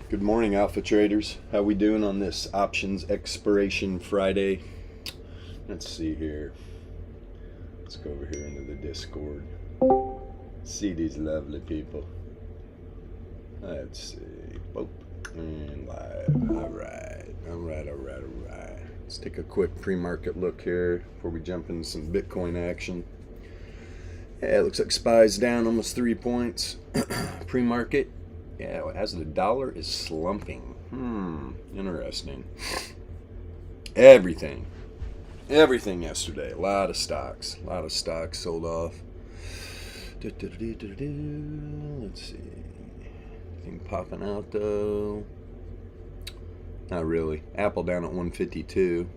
Good morning, Alpha Traders. How we doing on this Options Expiration Friday? Let's see here. Let's go over here into the Discord. See these lovely people. Let's see. Boop. And live. Alright. Let's take a quick pre-market look here before we jump into some Bitcoin action. Yeah, it looks like SPY's down almost 3 points. Pre-market. Yeah, as the dollar is slumping. Interesting. Everything yesterday. A lot of stocks sold off. Let's see. Anything popping out though? Not really. Apple down at 152.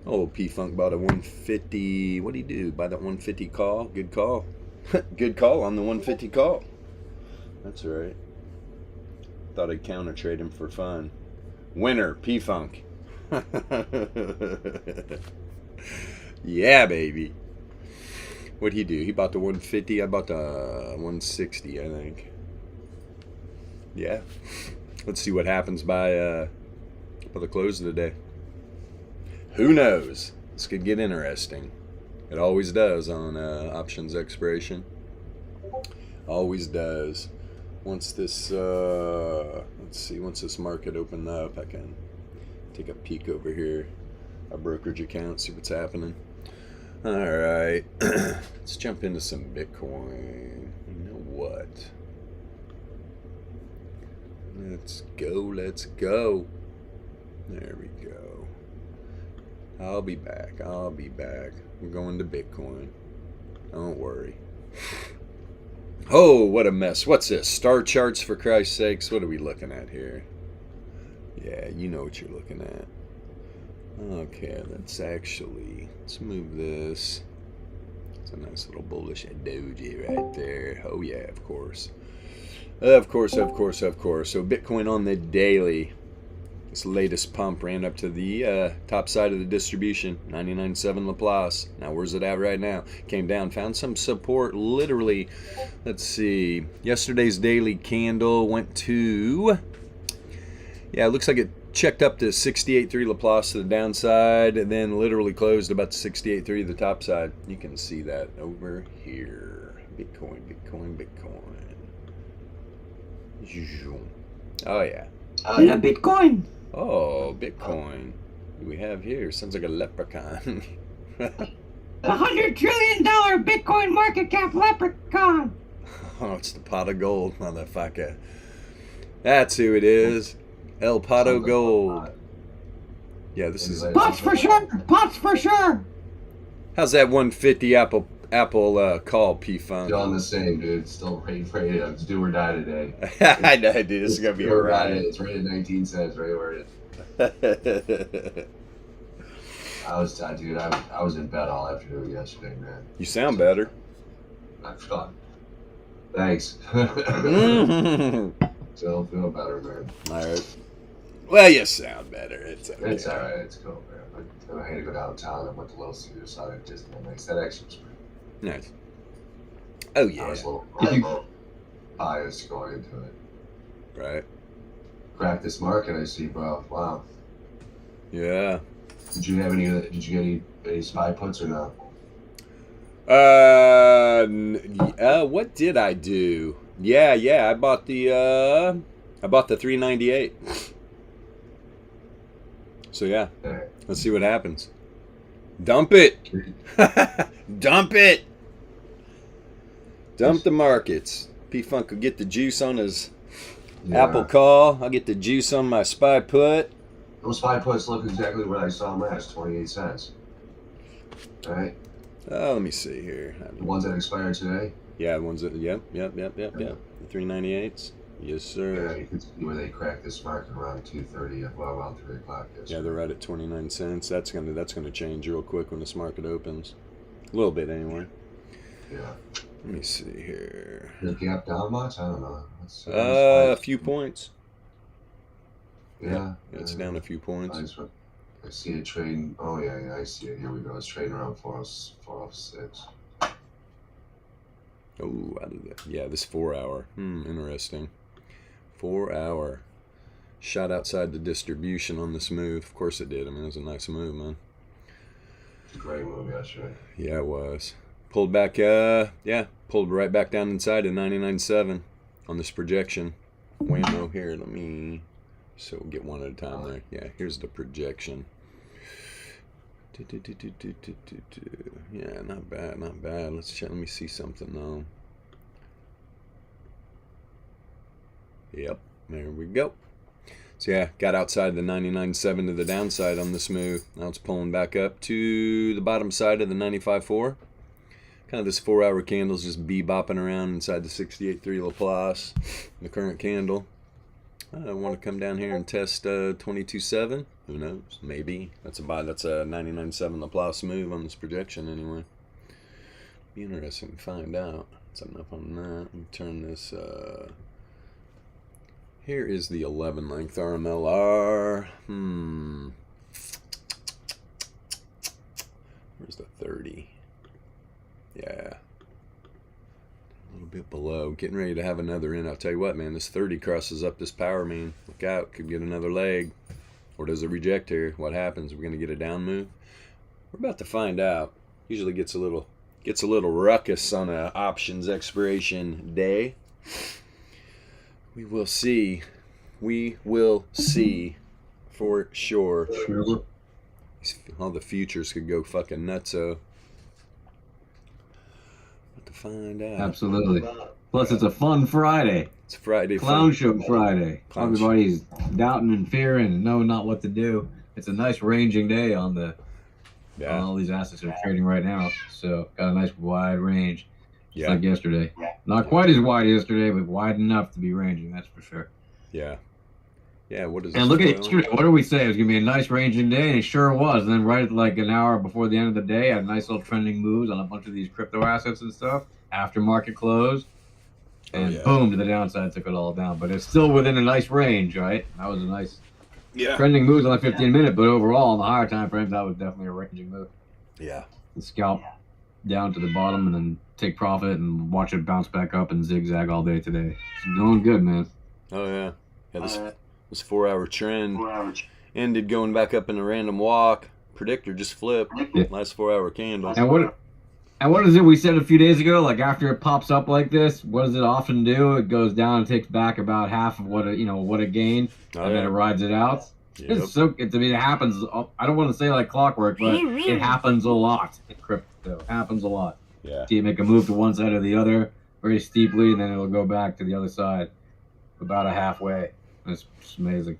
Oh, P-Funk bought a 150. What'd he do? Buy that 150 call? Good call. Good call on the 150 call. That's right. Thought I'd counter trade him for fun. Winner, P-Funk. Yeah, baby. What'd he do? He bought the 150. I bought the 160, I think. Yeah. Let's see what happens by the close of the day. Who knows? This could get interesting. It always does on options expiration. Always does. Once this, let's see, once this market opened up, I can take a peek over here. Our brokerage account, see what's happening. All right, let's jump into some Bitcoin. You know what? Let's go. There we go. I'll be back. We're going to Bitcoin. Don't worry. Oh, what a mess. What's this? Star charts, for Christ's sakes. What are we looking at here? Yeah, you know what you're looking at. Okay, let's move this. It's a nice little bullish doji right there. Oh, yeah, of course. Of course. So Bitcoin on the daily. This latest pump ran up to the top side of the distribution, 99.7 Laplace. Now, where's it at right now? Came down, found some support, literally. Let's see. Yesterday's daily candle went to, yeah, it looks like it checked up to 68.3 Laplace to the downside, and then literally closed about 68.3 to the top side. You can see that over here. Bitcoin. Oh, yeah. Oh, yeah, Bitcoin. Oh, Bitcoin. What do we have here? Sounds like a leprechaun. $100 trillion Bitcoin market cap leprechaun. Oh, it's the pot of gold, motherfucker. That's who it is. El Pato Gold. Yeah, this is... Pots for sure. How's that 150 Apple call, P-Funk? Still on the same, dude. Still rated. It's do or die today. I know, dude. This is going to be a ride. It's rated 19 cents, right where it is. I was in bed all afternoon yesterday, man. You sound better. I'm fine. Thanks. Still feel better, man. All right. Well, you sound better. It's okay. It's all right. It's cool, man. But I had to go downtown. I went to Little Caesars, saw that Disneyland. Nice. That actually was pretty. Nice. Oh, yeah. I was a little biased going into it. Right. Crack this market, I see, bro. Wow. Yeah. Did you get any SPY puts or no? What did I do? Yeah. I bought the 398. So yeah, let's see what happens. Dump it. Dump it. Dump the markets. P-Funk will get the juice on his Apple call. I'll get the juice on my SPY put. Those SPY puts look exactly what I saw them last, 28 cents. All right. Let me see here. The ones that expired today? Yeah, the ones that, yep. The 398s. Yes, sir. Yeah, you can see where they cracked this market around 2:30, well, around 3 o'clock. Yeah, they're right at 29 cents. That's gonna change real quick when this market opens. A little bit, anyway. Yeah. Let me see here. Did it gap down much? I don't know. A few points. Yeah. It's down a few points. I see it trading. Oh, yeah, I see it. Here we go. It's trading around 406. Oh, yeah, this 4 hour. Interesting. 4 hour. Shot outside the distribution on this move. Of course it did. I mean, it was a nice move, man. It's a great move yesterday. Yeah, it was. Pulled back, pulled right back down inside of 99.7 on this projection. Whammo here, let me, so we'll get one at a time there. Yeah, here's the projection. Yeah, not bad, not bad. Let's check, let me see something though. Yep, there we go. So yeah, got outside the 99.7 to the downside on this move. Now it's pulling back up to the bottom side of the 95.4. Kind of this 4 hour candle's just bebopping around inside the 68.3 Laplace, the current candle. I want to come down here and test 22.7. Who knows? Maybe. That's a 99.7 Laplace move on this projection anyway. Be interesting to find out. Something up on that. Let me turn this. Here is the 11 length RMLR. Where's the 30? Yeah. A little bit below. Getting ready to have another in. I'll tell you what, man. This 30 crosses up this power mean. Look out. Could get another leg. Or does it reject here? What happens? We're going to get a down move? We're about to find out. Usually gets a little ruckus on a options expiration day. We will see. We will see for sure. All the futures could go fucking nutso. But to find out. Absolutely. Plus, it's a fun Friday. It's Friday. Clown show Friday. Clown show. Everybody's doubting and fearing and knowing not what to do. It's a nice ranging day on the on all these assets that are trading right now. So got a nice wide range. Just like yesterday. Not quite as wide as yesterday, but wide enough to be ranging, that's for sure. Yeah. Yeah, what is And look at yesterday. What did we say? It was going to be a nice ranging day, and it sure was. And then right at like an hour before the end of the day, had nice little trending moves on a bunch of these crypto assets and stuff after market close. And boom, to the downside, took it all down. But it's still within a nice range, right? That was a nice trending moves on the 15-minute, but overall, on the higher time frames, that was definitely a ranging move. Yeah. The scalp down to the bottom and then take profit and watch it bounce back up and zigzag all day today. It's going good, man. Oh, yeah. Yeah, this 4 hour trend ended going back up in a random walk. Predictor just flipped. Last 4 hour candle. And what is it we said a few days ago? Like after it pops up like this, what does it often do? It goes down and takes back about half of what it gained, and then it rides it out. Yep. It happens. I don't want to say like clockwork, but it happens a lot in crypto. It happens a lot. Yeah. So you make a move to one side or the other very steeply, and then it'll go back to the other side about a halfway. It's amazing.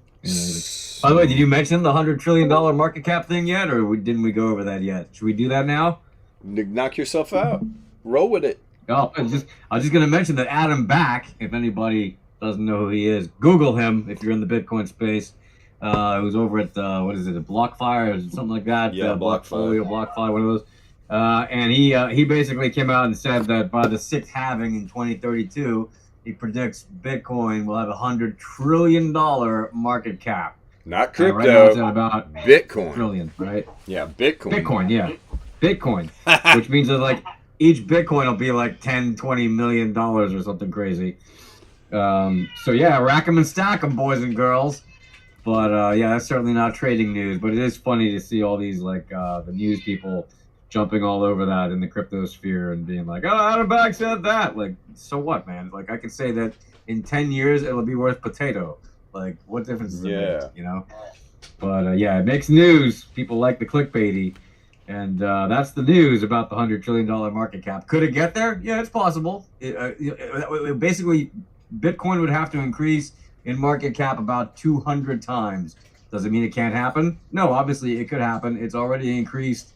By the way, did you mention the $100 trillion market cap thing yet, or didn't we go over that yet? Should we do that now? Knock yourself out. Roll with it. Oh, I was just going to mention that Adam Back, if anybody doesn't know who he is, Google him if you're in the Bitcoin space. It was over at, what is it, a BlockFi or something like that? Yeah, BlockFi, one of those. And he basically came out and said that by the sixth halving in 2032, he predicts Bitcoin will have $100 trillion market cap. Not crypto. Right now it's at about Bitcoin. Trillion, right? Yeah, Bitcoin. Bitcoin, yeah. Bitcoin. Which means that like each Bitcoin will be like $10-20 million or something crazy. So yeah, rack 'em and stack 'em, boys and girls. But yeah, that's certainly not trading news. But it is funny to see all these like the news people jumping all over that in the crypto sphere and being like, "Oh, Adam Back said that." Like, so what, man? Like, I could say that in 10 years it'll be worth potato. Like, what difference does it make? You know? But yeah, it makes news. People like the clickbaity, and that's the news about the $100 trillion market cap. Could it get there? Yeah, it's possible. Basically, Bitcoin would have to increase in market cap about 200 times. Does it mean it can't happen? No, obviously it could happen. It's already increased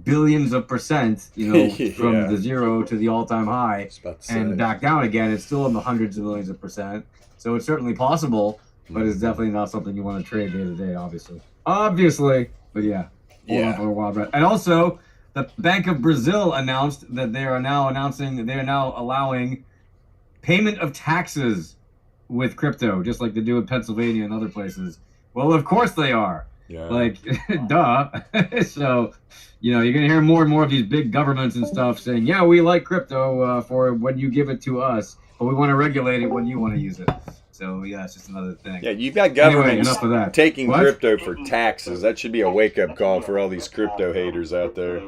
billions of percent, from the zero to the all-time high and back down again. It's still in the hundreds of millions of percent. So it's certainly possible, but it's definitely not something you want to trade day to day, obviously. But yeah. Hold on for a while, Brett. And also, the Bank of Brazil announced that they are now allowing payment of taxes with crypto, just like they do in Pennsylvania and other places. Well, of course they are. Yeah. Like, duh. So, you're going to hear more and more of these big governments and stuff saying, yeah, we like crypto for when you give it to us. but we want to regulate it when you want to use it. So yeah, it's just another thing. Yeah, you've got Anyway, governments enough of that. taking What? crypto for taxes. That should be a wake-up call for all these crypto haters out there.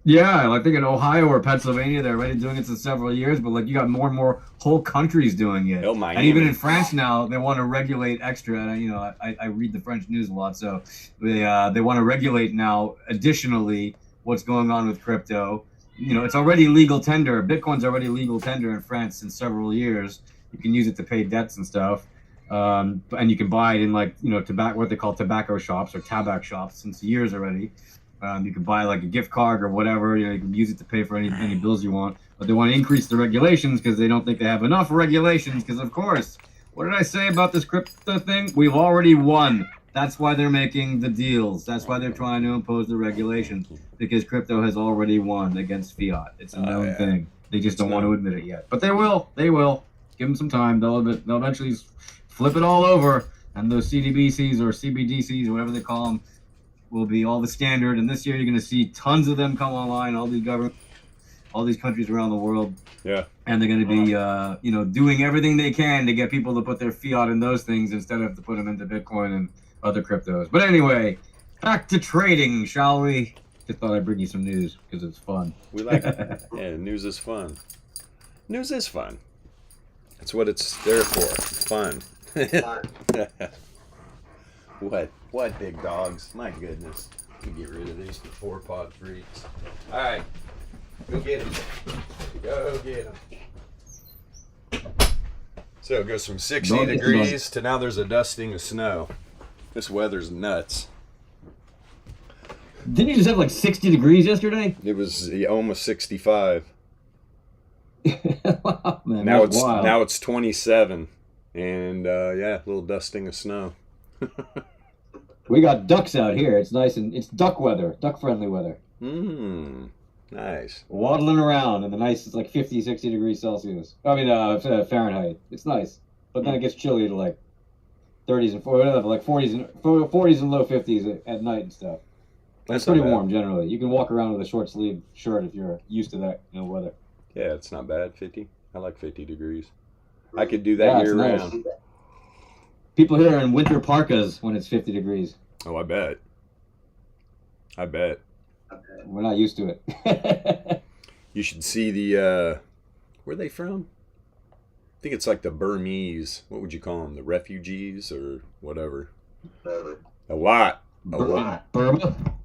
Yeah, I think in Ohio or Pennsylvania they're already doing it since several years, but like you got more and more whole countries doing it. Hell, Miami. And even in France now, they want to regulate extra. And you know, I read the French news a lot, so they want to regulate now. Additionally, what's going on with crypto? You know, it's already legal tender. Bitcoin's already legal tender in France since several years. You can use it to pay debts and stuff, and you can buy it in like tobacco, what they call tobacco shops or tabac shops since years already. You can buy like a gift card or whatever. You can use it to pay for any bills you want. But they want to increase the regulations because they don't think they have enough regulations. Because of course, what did I say about this crypto thing? We've already won. That's why they're making the deals. That's why they're trying to impose the regulations, because crypto has already won against fiat. It's a known thing. They just don't want to admit it yet. But they will. They will. Give them some time. They'll eventually flip it all over, and those CDBCs or CBDCs or whatever they call them will be all the standard. And this year you're going to see tons of them come online. All these countries around the world. Yeah. And they're going to be doing everything they can to get people to put their fiat in those things instead of to put them into Bitcoin and other cryptos. But anyway, back to trading, shall we? Just thought I'd bring you some news because it's fun. We like it. Yeah, news is fun. News is fun. That's what it's there for. It's fun. What big dogs? My goodness. Let me get rid of these 4-pod freaks. All right. Go get them. Go get them. So it goes from 60 degrees to now there's a dusting of snow. This weather's nuts. Didn't you just have like 60 degrees yesterday? It was almost 65. Wow, man, Now that's wild. now it's 27, and a little dusting of snow. We got ducks out here. It's nice and it's duck weather, duck friendly weather. Nice. Waddling around in the nice, it's like 50, 60 degrees Celsius. I mean, Fahrenheit. It's nice, but then it gets chilly to like 30s and 40s, like 40s and low 50s at night and stuff. But it's pretty warm generally. You can walk around with a short sleeve shirt if you're used to that weather. Yeah, it's not bad. 50. I like 50 degrees. I could do that year round. Nice. People here are in winter parkas when it's 50 degrees. Oh, I bet. We're not used to it. You should see the, where are they from? I think it's like the Burmese. What would you call them? The refugees or whatever? A lot. Burma?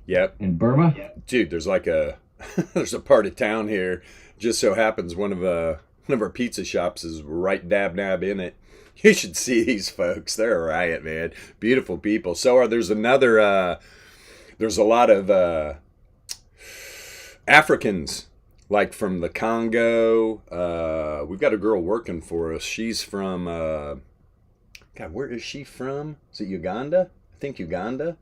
Yep. In Burma? Dude, there's like there's a part of town here. Just so happens one of our pizza shops is right dab nab in it. You should see these folks. They're a riot, man. Beautiful people. There's another, there's a lot of Africans, like from the Congo. We've got a girl working for us. She's from, God, where is she from? Is it Uganda? I think Uganda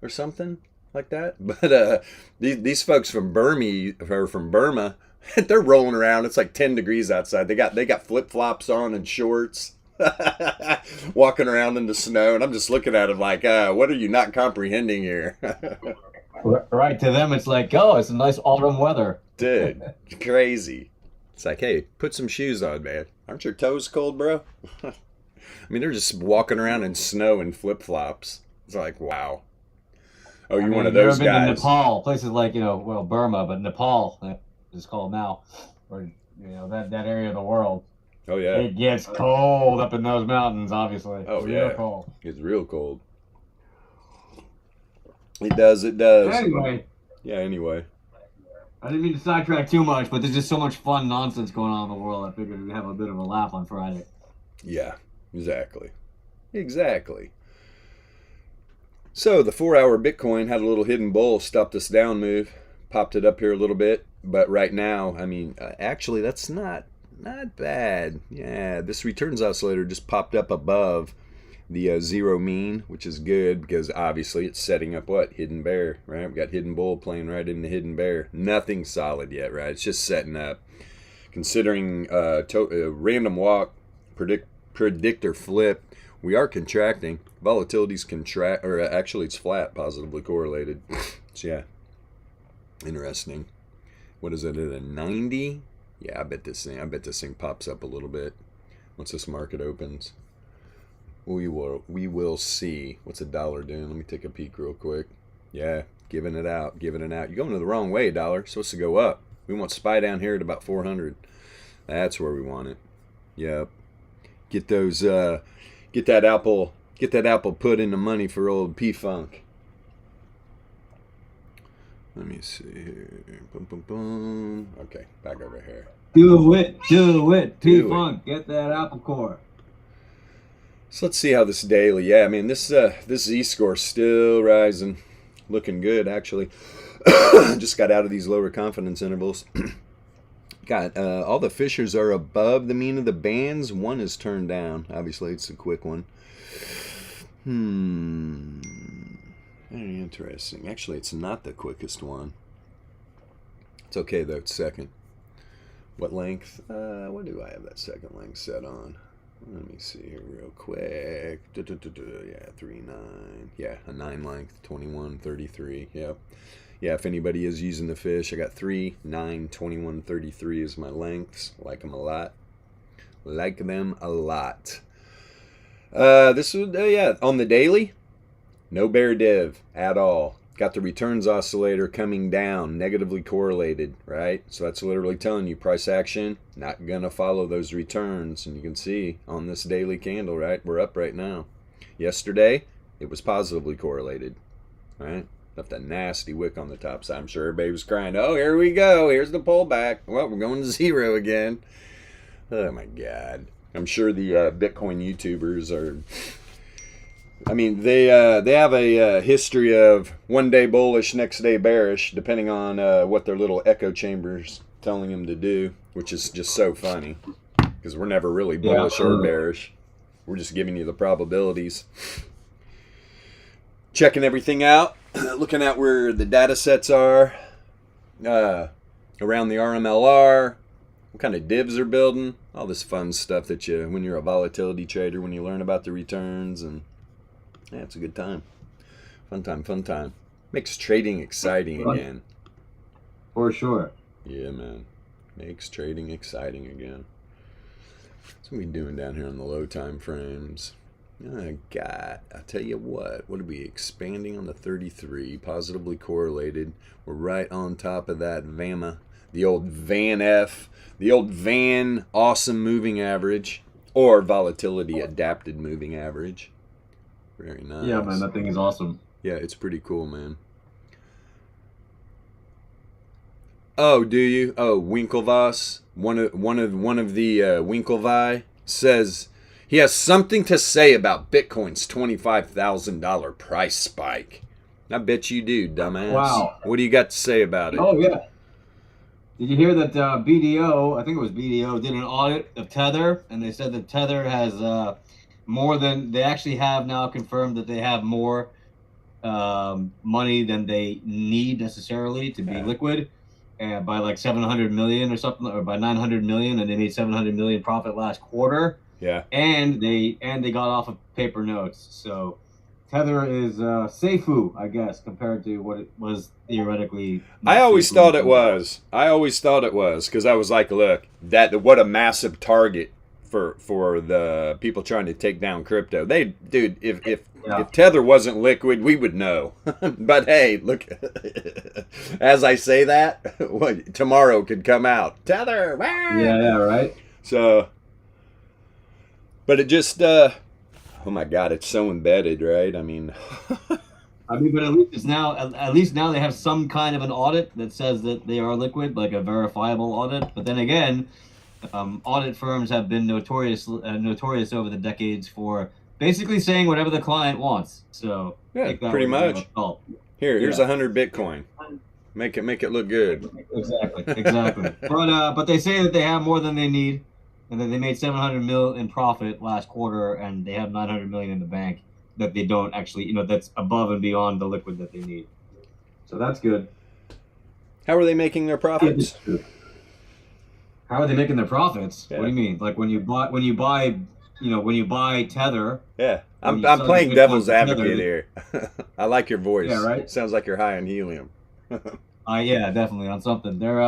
or something like that. But these folks from Burma, they're rolling around. It's like 10 degrees outside. They got flip-flops on and shorts. Walking around in the snow, and I'm just looking at them like, what are you not comprehending here? Right, to them it's like, oh, it's a nice autumn weather. Dude, crazy. It's like, hey, put some shoes on, man. Aren't your toes cold, bro? I mean, they're just walking around in snow and flip-flops. It's like, wow. Oh, you're one of those guys. Been to Nepal, places like, Burma, but Nepal, it's called now, or, that area of the world. Oh, yeah. It gets cold up in those mountains, obviously. Oh, real yeah. Cold. It's real cold. It does. Anyway. Yeah, anyway. I didn't mean to sidetrack too much, but there's just so much fun nonsense going on in the world. I figured we'd have a bit of a laugh on Friday. Yeah, exactly. So the 4-hour Bitcoin had a little hidden bull, stopped this down move, popped it up here a little bit. But right now, I mean, actually, that's not bad. Yeah, this returns oscillator just popped up above the zero mean, which is good because obviously it's setting up what? Hidden bear, right? We got hidden bull playing right into hidden bear. Nothing solid yet, right? It's just setting up. Considering random walk, predictor flip, we are contracting. Volatility's actually it's flat, positively correlated. So yeah, interesting. What is it at a 90? Yeah, I bet this thing pops up a little bit once this market opens. We will see. What's a dollar doing? Let me take a peek real quick. Yeah, giving it out. You're going the wrong way, dollar. It's supposed to go up. We want SPY down here at about 400. That's where we want it. Yep. Get those. Get that apple put in the money for old P-Funk. Let me see here. Boom, boom, boom. Okay, back over here. Do it. P-Funk, get that apple core. So let's see how this daily. Yeah, I mean this Z-score still rising, looking good actually. Just got out of these lower confidence intervals. Got all the fishers are above the mean of the bands. One is turned down. Obviously, it's a quick one. Very interesting. Actually, it's not the quickest one. It's okay though. It's second. What length? What do I have that second length set on? Let me see here real quick. Yeah, 3.9. Yeah, a 9 length, 21.33. Yep. Yeah, if anybody is using the fish, I got 3, 9, 21.33 is my lengths. Like them a lot. Like them a lot. This was, yeah, on the daily, no bear div at all. Got the returns oscillator coming down, negatively correlated, right? So that's literally telling you price action, not going to follow those returns. And you can see on this daily candle, right? We're up right now. Yesterday, it was positively correlated, right? Left a nasty wick on the top side. I'm sure everybody was crying, oh, here we go. Here's the pullback. Well, we're going to zero again. Oh, my God. I'm sure the Bitcoin YouTubers are... I mean, they have a history of one day bullish, next day bearish, depending on what their little echo chamber's telling them to do, which is just so funny because we're never really bullish or bearish. We're just giving you the probabilities. Checking everything out, looking at where the data sets are, around the RMLR, what kind of divs are building, all this fun stuff that you, when you're a volatility trader, when you learn about the returns and... Yeah, it's a good time. Fun time. Makes trading exciting again. For sure. Yeah, man. Makes trading exciting again. What's we doing down here on the low time frames? Oh, God. I'll tell you what are we expanding on the 33? Positively correlated. We're right on top of that VAMA. The old Van F. The old Van awesome moving average. Or volatility adapted moving average. Very nice. Yeah, man, that thing is awesome. Yeah, it's pretty cool, man. Oh, do you? Oh, Winklevoss, one of the Winklevi says he has something to say about Bitcoin's $25,000 price spike. I bet you do, dumbass. Wow. What do you got to say about it? Oh yeah. Did you hear that BDO? I think it was BDO did an audit of Tether, and they said that Tether has more than they actually have now confirmed that they have more money than they need necessarily to be liquid, and by like 700 million or something, or by 900 million, and they made 700 million profit last quarter. Yeah. And they got off of paper notes. So Tether is seifu, I guess, compared to what it was theoretically. I always thought it was because I was like, look, what a massive target for the people trying to take down crypto. If Tether wasn't liquid, we would know. But hey, look, as I say that, tomorrow could come out. Tether. Yeah, right. So, but it just, oh my God, it's so embedded, right? I mean, but at least now they have some kind of an audit that says that they are liquid, like a verifiable audit. But then again, audit firms have been notorious over the decades for basically saying whatever the client wants. So yeah, pretty much. Here's 100 Bitcoin. Make it look good. Exactly. But they say that they have more than they need, and that they made 700 mil in profit last quarter, and they have 900 million in the bank that they don't actually, that's above and beyond the liquid that they need. So that's good. How are they making their profits? How are they making their profits? Yeah. What do you mean? Like when you buy Tether. Yeah, I'm playing devil's advocate here. I like your voice. Yeah, right. Sounds like you're high on helium. Yeah, definitely on something. They're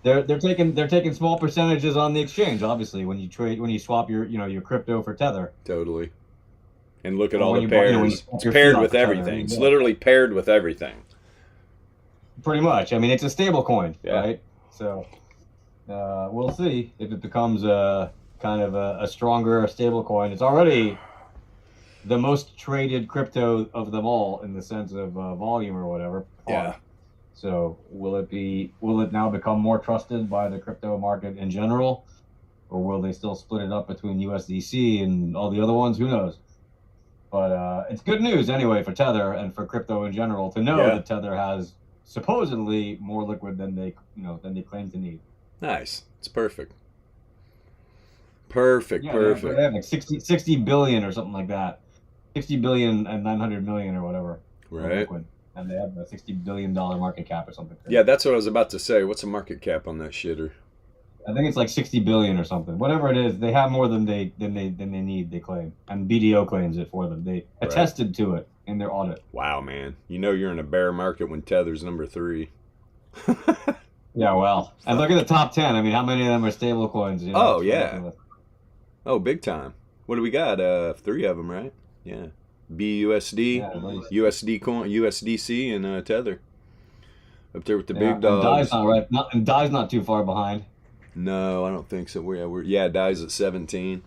they're taking small percentages on the exchange. Obviously, when you swap your crypto for Tether. Totally. And look at Or all when the you buy- you know, when you pairs. swap It's your paired fiat with for Tether, everything. It's yeah. literally paired with everything. Pretty much. I mean, it's a stable coin, Yeah. right? So we'll see if it becomes kind of a stronger stable coin. It's already the most traded crypto of them all in the sense of volume or whatever. Yeah. So will it now become more trusted by the crypto market in general, or will they still split it up between USDC and all the other ones? Who knows? But it's good news anyway for Tether and for crypto in general to know Yeah. that Tether has supposedly more liquid than they claim to need. Nice. It's perfect. Perfect. Yeah, Perfect. they have like 60 billion or something like that. 60 billion and 900 million or whatever. Right. Liquid. And they have a $60 billion market cap or something. Yeah, that's what I was about to say. What's the market cap on that shitter? I think it's like 60 billion or something. Whatever it is, they have more than they need, they claim. And BDO claims it for them. They attested to it in their audit. Wow, man. You know you're in a bear market when Tether's number 3. Yeah, well. And look at the top 10. I mean, how many of them are stable coins? You know? Oh, It's yeah. ridiculous. Oh, big time. What do we got? 3 of them, right? Yeah. BUSD, Yeah, at least. USD coin, USDC, and Tether. Up there with the Yeah, big dogs. And Dai's not too far behind. No, I don't think so. Dies at 17.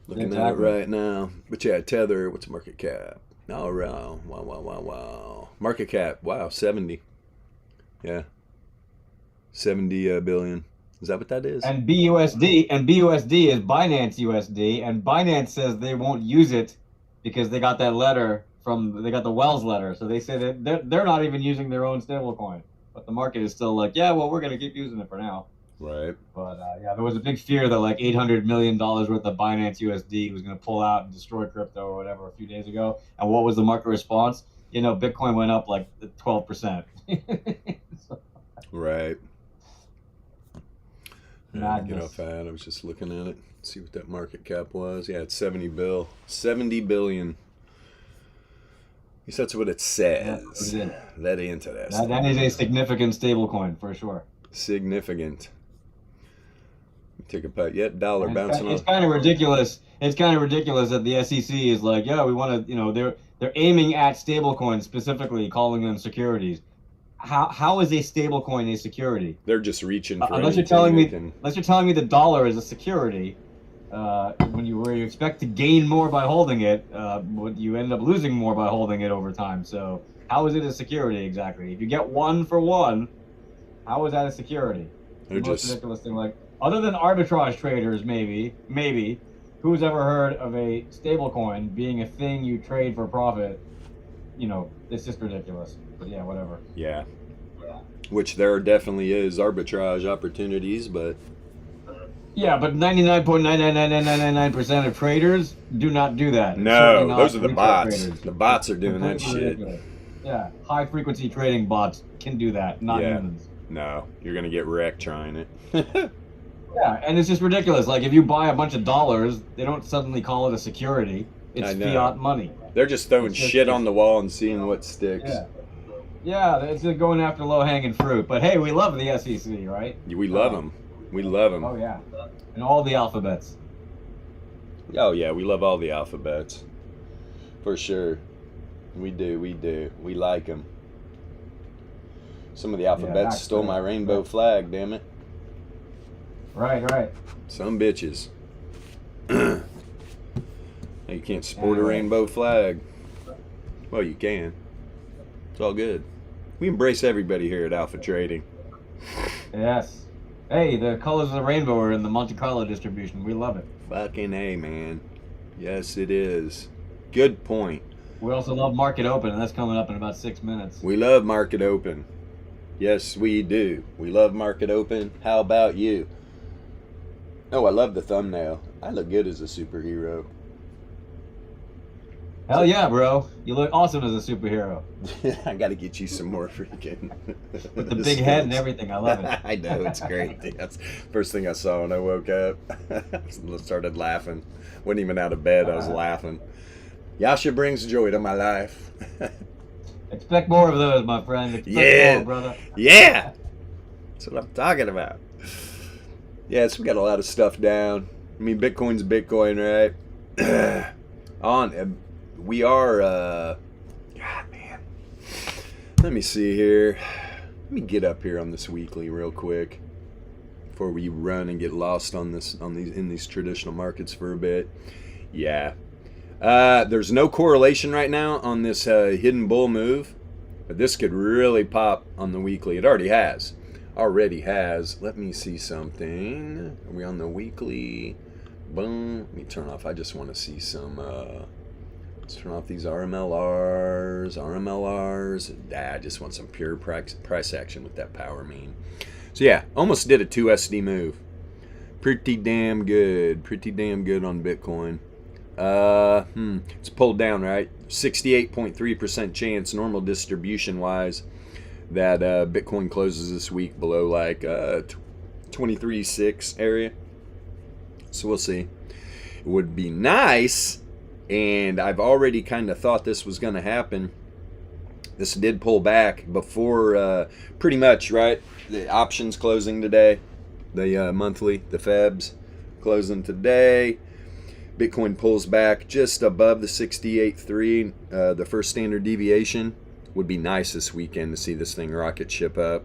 Looking at it Exactly. right now. But yeah, Tether, what's market cap? Oh, wow. Market cap, wow, 70. Yeah. 70 billion. Is that what that is? And BUSD is Binance USD, and Binance says they won't use it because they got that letter they got the Wells letter. So they say that they're not even using their own stablecoin. But the market is still like, yeah, well, we're going to keep using it for now. Right. But yeah, there was a big fear that like $800 million worth of Binance USD was going to pull out and destroy crypto or whatever a few days ago. And what was the market response? You know, Bitcoin went up like 12%. Right. Get Madness. off that. I was just looking at it. See what that market cap was. Yeah, it's 70 billion. At least that's what it says. Yeah, That ain't interesting. that is a significant stablecoin for sure. Significant. Take a putt. Yet dollar And bouncing it's off. kind of ridiculous. It's kind of ridiculous that the SEC is like, yeah, we want to, you know, they're aiming at stablecoins specifically, calling them securities. How is a stablecoin a security? They're just reaching for Unless you're anything telling they me, can- unless you're telling me the dollar is a security, where you expect to gain more by holding it, you end up losing more by holding it over time. So how is it a security exactly? If you get 1 for 1, how is that a security? They're The most just ridiculous thing, like other than arbitrage traders, maybe, who's ever heard of a stablecoin being a thing you trade for profit? You know, it's just ridiculous. But yeah, whatever. yeah. Which there definitely is arbitrage opportunities, but Yeah, but 99.99999% of traders do not do that. no, Certainly not those are the retail bots. traders. The bots are doing that Completely shit. ridiculous. Yeah, high frequency trading bots can do that, not Yeah. humans. No, you're gonna get wrecked trying it. Yeah, and it's just ridiculous. Like if you buy a bunch of dollars, they don't suddenly call it a security. It's I know. fiat money. They're just throwing It's just- shit on the wall and seeing what sticks. Yeah. Yeah, it's just going after low hanging fruit. But hey, we love the SEC, right? We love them. We love them. Oh yeah, and all the alphabets. Oh yeah, we love all the alphabets, for sure. We do. We like them. Some of the alphabets stole my rainbow flag. Damn it, Right. some bitches. You can't sport a Anyway. rainbow flag. Well, you can. It's all good. We embrace everybody here at Alpha Trading. Yes. Hey, the colors of the rainbow are in the Monte Carlo distribution. We love it. Fucking A, man. Yes, it is. Good point. We also love Market Open, and that's coming up in about 6 minutes. We love Market Open. Yes, we do. We love Market Open. How about you? Oh, I love the thumbnail. I look good as a superhero. Hell yeah, bro. You look awesome as a superhero. I gotta get you some more freaking... With the big head and everything. I love it. I know, it's great. That's first thing I saw when I woke up. I started laughing. Wasn't even out of bed, I was laughing. Yasha brings joy to my life. Expect more of those, my friend. Expect Yeah. more, brother. Yeah! That's what I'm talking about. Yeah, so we got a lot of stuff down. I mean, Bitcoin's Bitcoin, right? We are, God, man. Let me see here. Let me get up here on this weekly real quick before we run and get lost on this, in these traditional markets for a bit. Yeah. There's no correlation right now on this hidden bull move, but this could really pop on the weekly. It already has. Let me see something. Are we on the weekly? Boom. Let me turn off. I just want to see some. Let's turn off these RMLRs. I just want some pure price action with that power mean. So yeah, almost did a 2 SD move. Pretty damn good on Bitcoin. It's pulled down, right? 68.3% chance, normal distribution wise, that Bitcoin closes this week below like 23.6 area. So we'll see. It would be nice, and I've already kind of thought this was going to happen. This did pull back before pretty much, right? The options closing today, the monthly, the VEPS closing today. Bitcoin pulls back just above the 68.3, the first standard deviation. Would be nice this weekend to see this thing rocket ship up,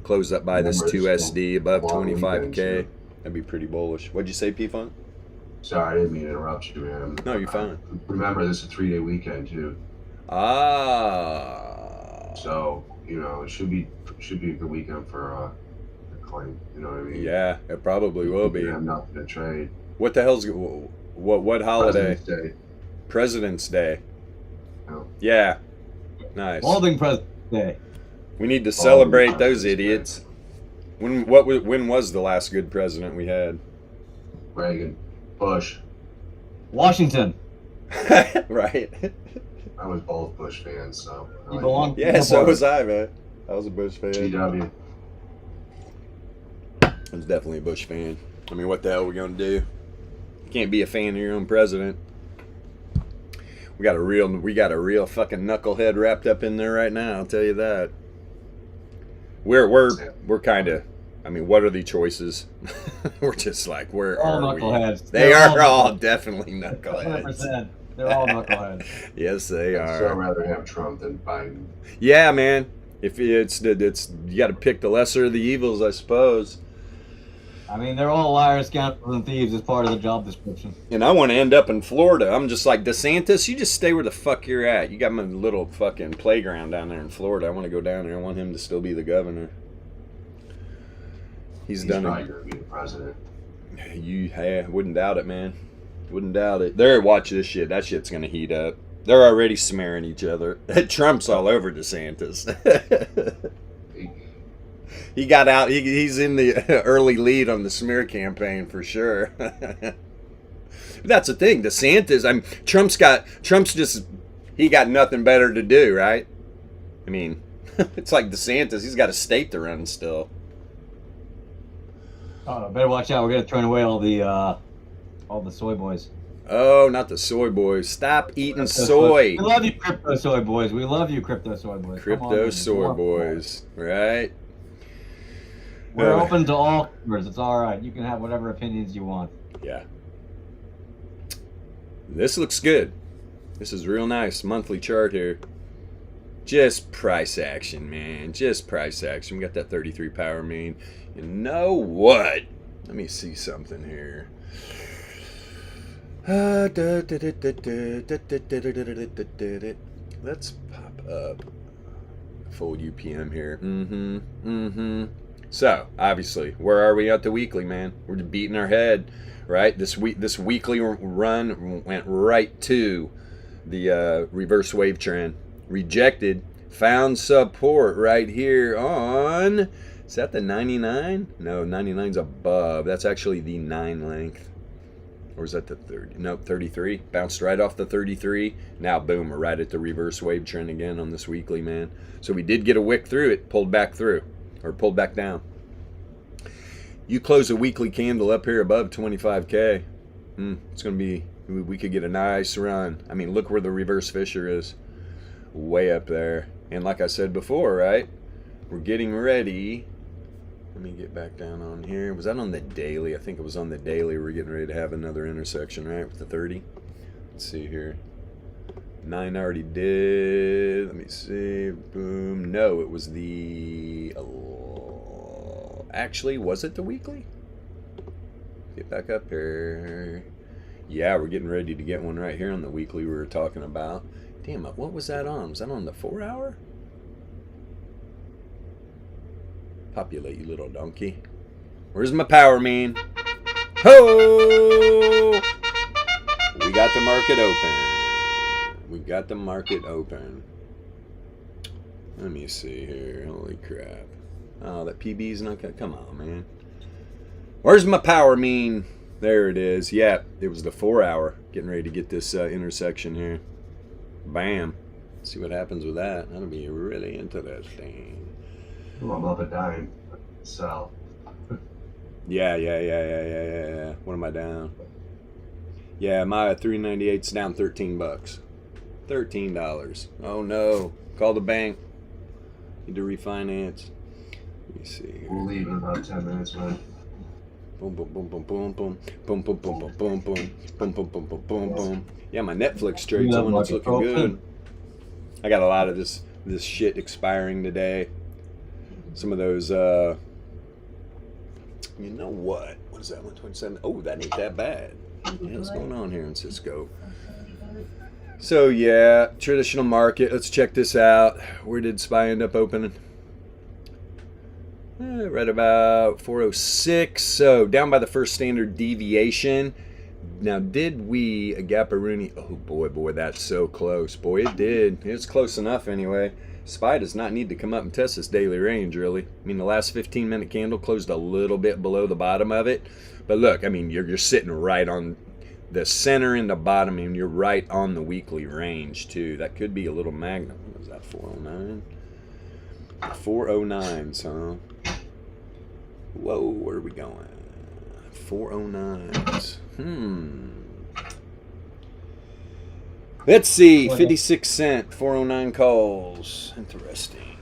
close up by this 2 SD above 25K. That'd be pretty bullish. What'd you say, P-Funk? Sorry, I didn't mean to interrupt you, man. No, you're fine. Remember, this is a 3-day weekend too. Ah. So it should be a good weekend for Bitcoin. You know what I mean? Yeah, it probably will be. You have nothing to trade. What the hell's what holiday? President's Day. President's Day. Oh. Yeah. Nice. Holding President's Day. We need to celebrate those idiots. When was the last good president we had? Reagan, Bush. Washington. Right. I was both Bush fans, so. You belong. Yeah, so was I, man. I was a Bush fan. GW. I was definitely a Bush fan. I mean, what the hell are we gonna do? You can't be a fan of your own president. We got a real fucking knucklehead wrapped up in there right now. I'll tell you that. We're kind of. I mean, what are the choices? We're just like, where all are knuckleheads. we? They are all definitely knuckleheads. 100%. They're all knuckleheads. Yes, they I'd are. still rather have Trump than Biden. Yeah, man. If it's you got to pick the lesser of the evils, I suppose. I mean, they're all liars, scoundrels, and thieves as part of the job description. And I want to end up in Florida. I'm just like, DeSantis, you just stay where the fuck you're at. You got my little fucking playground down there in Florida. I want to go down there. I want him to still be the governor. He's done probably it. going to be the president. Wouldn't doubt it, man. Wouldn't doubt it. Watch this shit. That shit's going to heat up. They're already smearing each other. Trump's all over DeSantis. He got out. He's in the early lead on the smear campaign for sure. That's the thing. DeSantis. He got nothing better to do, right? I mean, it's like DeSantis. He's got a state to run still. Oh, better watch out. We're gonna turn away all the soy boys. Oh, not the soy boys. Stop eating soy. We love you, crypto soy boys. We love you, crypto soy boys. Crypto soy boys, right? We're open to all customers. It's all right. You can have whatever opinions you want. Yeah. This looks good. This is real nice. Monthly chart here. Just price action, man. Just price action. We got that 33 power mean. You know what? Let me see something here. Let's pop up full UPM here. So, obviously, where are we at the weekly, man? We're beating our head, right? This weekly run went right to the reverse wave trend. Rejected. Found support right here on... Is that the 99? No, 99's above. That's actually the 9 length. Or is that the 30? No, 33. Bounced right off the 33. Now, boom, we're right at the reverse wave trend again on this weekly, man. So we did get a wick through it, pulled back through, or pulled back down. You close a weekly candle up here above 25K. It's going to be, we could get a nice run. I mean, look where the reverse fissure is. Way up there. And like I said before, right? We're getting ready Let me get back down on here. Was that on the daily? I think it was on the daily. We're getting ready to have another intersection, right, with the 30. Let's see here. 9 already did. Let me see. Boom. No, it was the... actually, was it the weekly? Get back up here. Yeah, we're getting ready to get one right here on the weekly we were talking about. Damn it, what was that on? Was that on the 4 hour? Populate, you little donkey. Where's my power mean? Ho! We got the market open. We got the market open. Let me see here. Holy crap. Oh, that PB's not gonna... Come on, man. Where's my power mean? There it is. Yeah, it was the 4 hour. Getting ready to get this intersection here. Bam. See what happens with that. That'll be really interesting. Ooh, I'm up a dime. Sell. Yeah. What am I down? Yeah, my 398's down $13. $13. Oh no. Call the bank. Need to refinance. Let me see here. We'll leave in about 10 minutes, man. Boom, boom, boom, boom, boom, boom, boom, boom, boom, boom, boom, boom, boom, boom, boom, boom, boom, boom. Yeah, my Netflix trade's on. It's looking good. I got a lot of this shit expiring today. Some of those, you know what? What is that? 127. Oh, that ain't that bad. Yeah, what's going on here in Cisco? So yeah, traditional market. Let's check this out. Where did SPY end up opening? Right about 406. So down by the first standard deviation. Now, did we a gap a Rooney? Oh boy, that's so close. Boy, it did. It's close enough anyway. SPY does not need to come up and test this daily range, really. I mean, the last 15-minute candle closed a little bit below the bottom of it. But look, I mean, you're sitting right on the center and the bottom, and you're right on the weekly range, too. That could be a little magnet. What was that, 409? 409s, huh? Whoa, where are we going? 409s. Let's see, 56 cent, 409 calls. Interesting.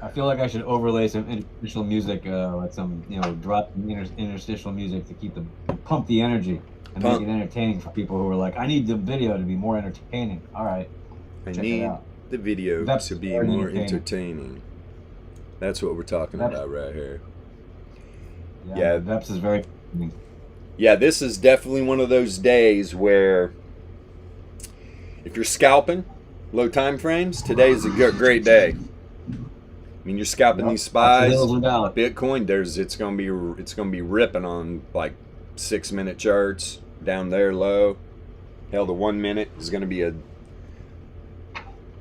I feel like I should overlay some interstitial music, like some, drop interstitial music to keep pump the energy and make it entertaining for people who are like, I need the video to be more entertaining. All right, I need the video to be more entertaining. That's what we're talking about right here. Yeah, VEPS is very. Yeah, this is definitely one of those days where if you're scalping low time frames, today's a great day. I mean, you're scalping these SPYs, Bitcoin. It's gonna be ripping on like 6-minute charts down there low. Hell, the 1 minute is gonna be a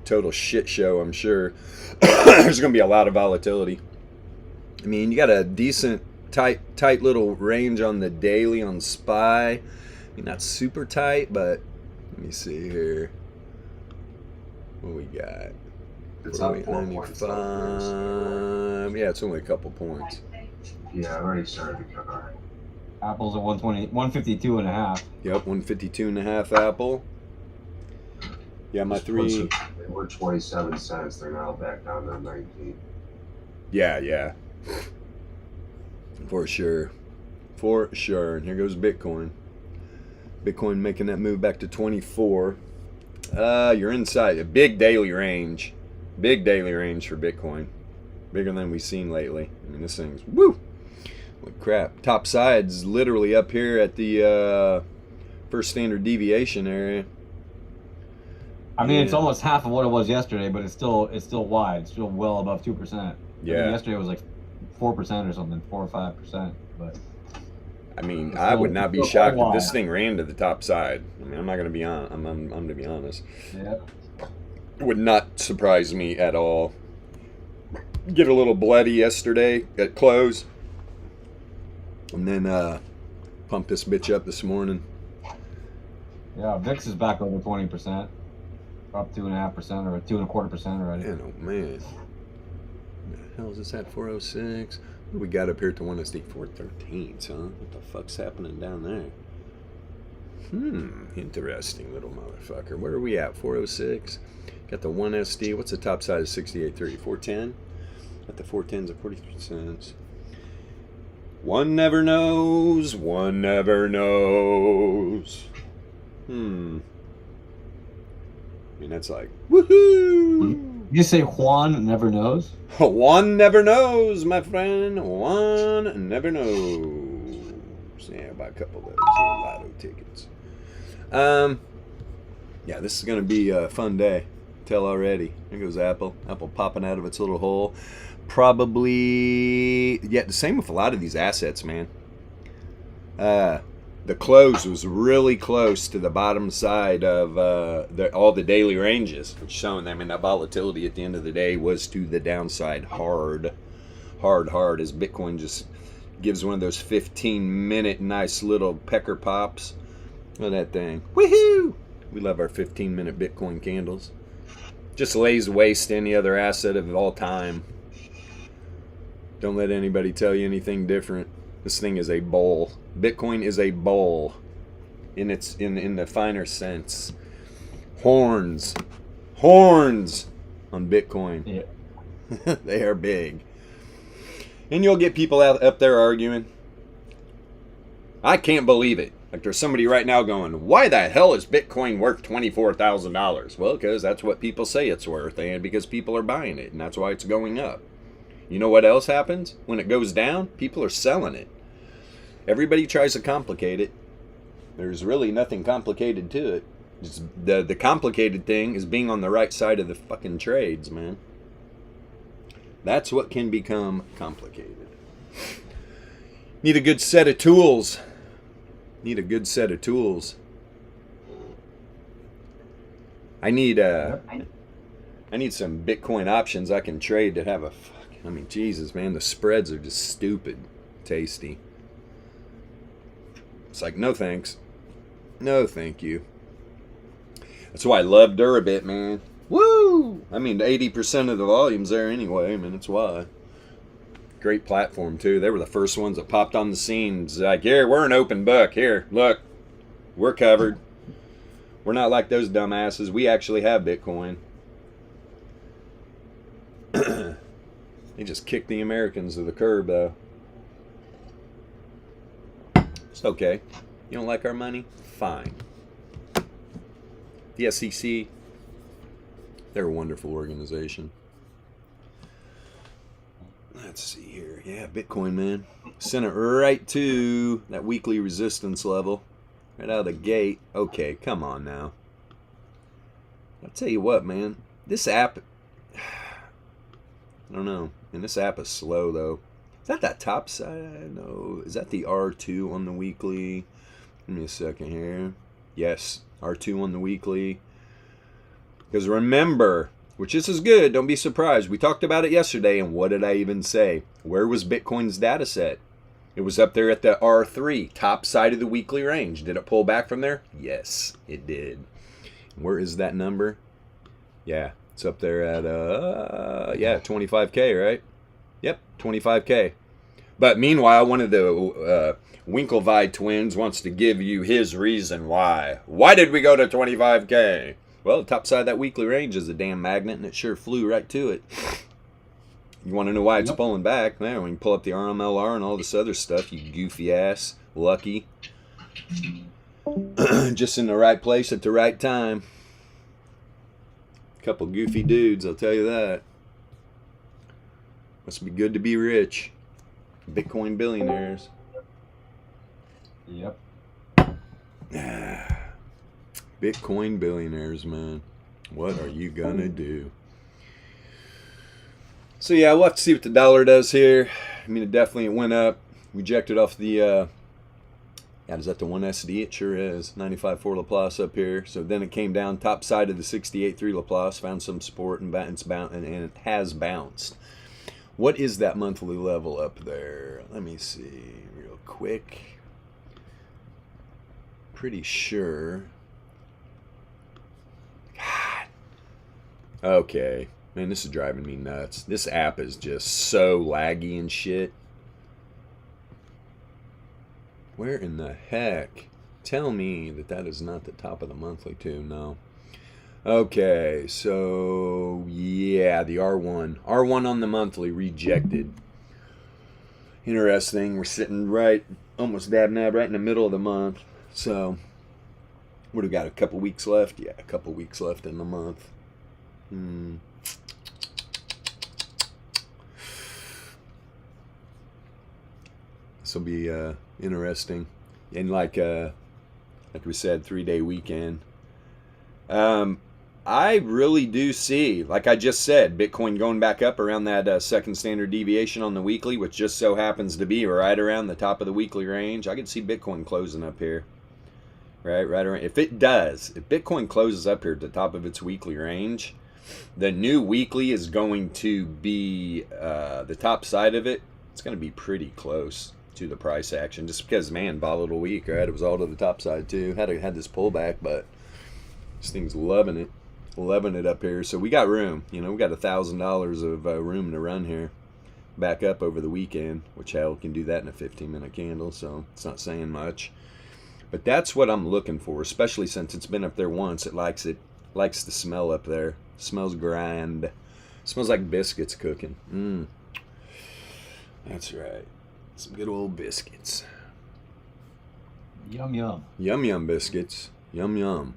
total shit show, I'm sure. There's gonna be a lot of volatility. I mean, you got a decent tight little range on the daily on SPY. I mean, not super tight, but let me see here. What we got? It's up 4 points. Yeah, it's only a couple points. Yeah, I've already started to cover. Apple's at 152 and a half. Yep, 152 and a half Apple. Yeah, my three. They were 27 cents. They're now back down to 19. Yeah. For sure. And here goes Bitcoin. Bitcoin making that move back to 24. You're inside a big daily range. Big daily range for Bitcoin. Bigger than we've seen lately. I mean, this thing's woo. Like crap. Top side's literally up here at the first standard deviation area. I mean, it's almost half of what it was yesterday, but it's still wide. It's still well above 2%. Yeah. I mean, yesterday it was like 4% or something, 4 or 5%. But I mean, I would not be shocked if this thing ran to the top side. I mean, I'm not gonna be on. I'm to be honest. Yeah. It would not surprise me at all. Get a little bloody yesterday at close, and then pump this bitch up this morning. Yeah, VIX is back over 20%, up 2.5% or 2.25% already. Man, oh man. What the hell is this at? 406. What do we got up here to 1SD? 413, huh? What the fuck's happening down there? Interesting little motherfucker. Where are we at? 406. Got the 1SD. What's the top side of 68.30? 410. Got the 410s at 43 cents. One never knows. One never knows. I mean, that's like, woohoo! You say Juan never knows? One never knows, my friend. One never knows. Yeah, buy a couple of those little lotto tickets. Yeah, this is going to be a fun day. Tell already. There goes Apple. Apple popping out of its little hole. Probably, yeah, the same with a lot of these assets, man. The close was really close to the bottom side of all the daily ranges, showing them, and that volatility at the end of the day was to the downside hard, as Bitcoin just gives one of those 15-minute nice little pecker pops. Look at that thing. Woohoo! We love our 15-minute Bitcoin candles. Just lays waste any other asset of all time. Don't let anybody tell you anything different. This thing is a bowl. Bitcoin is a bowl in the finer sense. Horns on Bitcoin. Yeah. They are big. And you'll get people up there arguing. I can't believe it. Like there's somebody right now going, why the hell is Bitcoin worth $24,000? Well, because that's what people say it's worth, and because people are buying it, and that's why it's going up. You know what else happens? When it goes down, people are selling it. Everybody tries to complicate it. There's really nothing complicated to it. It's the complicated thing is being on the right side of the fucking trades, man. That's what can become complicated. Need a good set of tools. I need some Bitcoin options I can trade that have a I mean, Jesus, man, the spreads are just stupid tasty. It's like, no thanks. No thank you. That's why I love Durabit, man. Woo! I mean, 80% of the volume's there anyway. I mean, that's why. Great platform, too. They were the first ones that popped on the scene. It's like, here, we're an open book. Here, look. We're covered. We're not like those dumbasses. We actually have Bitcoin. They just kicked the Americans to the curb, though. It's okay. You don't like our money? Fine. The SEC, they're a wonderful organization. Let's see here. Yeah, Bitcoin, man. Sent it right to that weekly resistance level. Right out of the gate. Okay, come on now. I'll tell you what, man. This app... I don't know. And this app is slow, though. Is that that top side? No. Is that the R2 on the weekly? Give me a second here. Yes, R2 on the weekly. Because remember, which this is good, don't be surprised. We talked about it yesterday, and what did I even say? Where was Bitcoin's data set? It was up there at the R3, top side of the weekly range. Did it pull back from there? Yes, it did. Where is that number? Yeah. It's up there at, 25K, right? Yep, 25K. But meanwhile, one of the Winklevi twins wants to give you his reason why. Why did we go to 25K? Well, the top side of that weekly range is a damn magnet, and it sure flew right to it. You want to know why it's pulling back? There, we can pull up the RMLR and all this other stuff, you goofy ass. Lucky. Just in the right place at the right time. Couple goofy dudes, I'll tell you that. Must be good to be rich. Bitcoin billionaires. Yep. Bitcoin billionaires, man. What are you gonna do? So yeah, we'll have to see what the dollar does here. I mean, it definitely went up. Rejected off the is that the 1SD? It sure is. 95.4 Laplace up here. So then it came down top side of the 68.3 Laplace, found some support, and it has bounced. What is that monthly level up there? Let me see real quick. Pretty sure. God. Okay. Man, this is driving me nuts. This app is just so laggy and shit. Where in the heck? Tell me that that is not the top of the monthly too. No. Okay, so yeah, the R1. R1 on the monthly rejected. interesting. We're sitting right, almost dab nab right in the middle of the month. So, what do we got? A couple weeks left? Yeah, a couple weeks left in the month. This will be interesting. And like we said, 3-day weekend. I really do see, like I just said, Bitcoin going back up around that second standard deviation on the weekly, which just so happens to be right around the top of the weekly range. I could see Bitcoin closing up here. Right around. If Bitcoin closes up here at the top of its weekly range, the new weekly is going to be the top side of it. It's going to be pretty close to the price action, just because, man, volatile week, right? It was all to the top side too. Had this pullback, but this thing's loving it up here. So we got room. We got $1,000 of room to run here, back up over the weekend, which hell can do that in a 15-minute candle. So it's not saying much. But that's what I'm looking for, especially since it's been up there once. It likes the smell up there. It smells grand. It smells like biscuits cooking. That's right. Some good old biscuits. Yum, yum. Yum, yum biscuits. Yum, yum.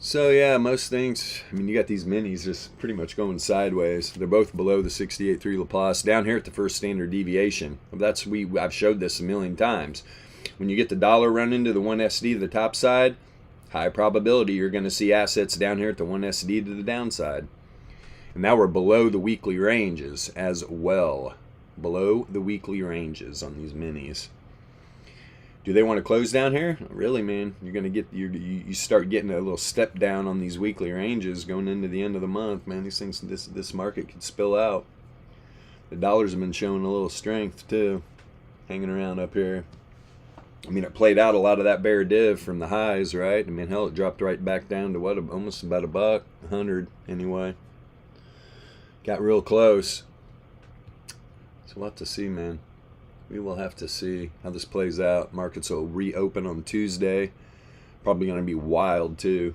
So, yeah, most things, you got these minis just pretty much going sideways. They're both below the 68.3 Laplace. Down here at the first standard deviation. I've showed this a million times. When you get the dollar run into the 1SD to the top side, high probability you're going to see assets down here at the 1SD to the downside. And now we're below the weekly ranges as well. Below the weekly ranges on these minis. Do they want to close down here? Not really, man. You're gonna get you start getting a little step down on these weekly ranges going into the end of the month, man. These things, this market could spill out. The dollars have been showing a little strength too, hanging around up here. It played out a lot of that bear div from the highs, right? Hell, it dropped right back down to what, almost about $100 anyway. Got real close. So we'll have to see, man. We will have to see how this plays out. Markets will reopen on Tuesday. Probably going to be wild too.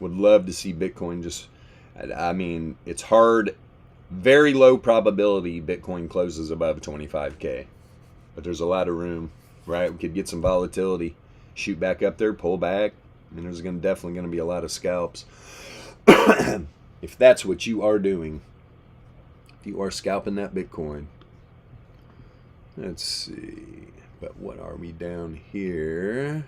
Would love to see Bitcoin just, it's hard, very low probability Bitcoin closes above 25K. But there's a lot of room, right? We could get some volatility, shoot back up there, pull back. There's definitely going to be a lot of scalps. If that's what you are doing, if you are scalping that Bitcoin. Let's see, but what are we down here?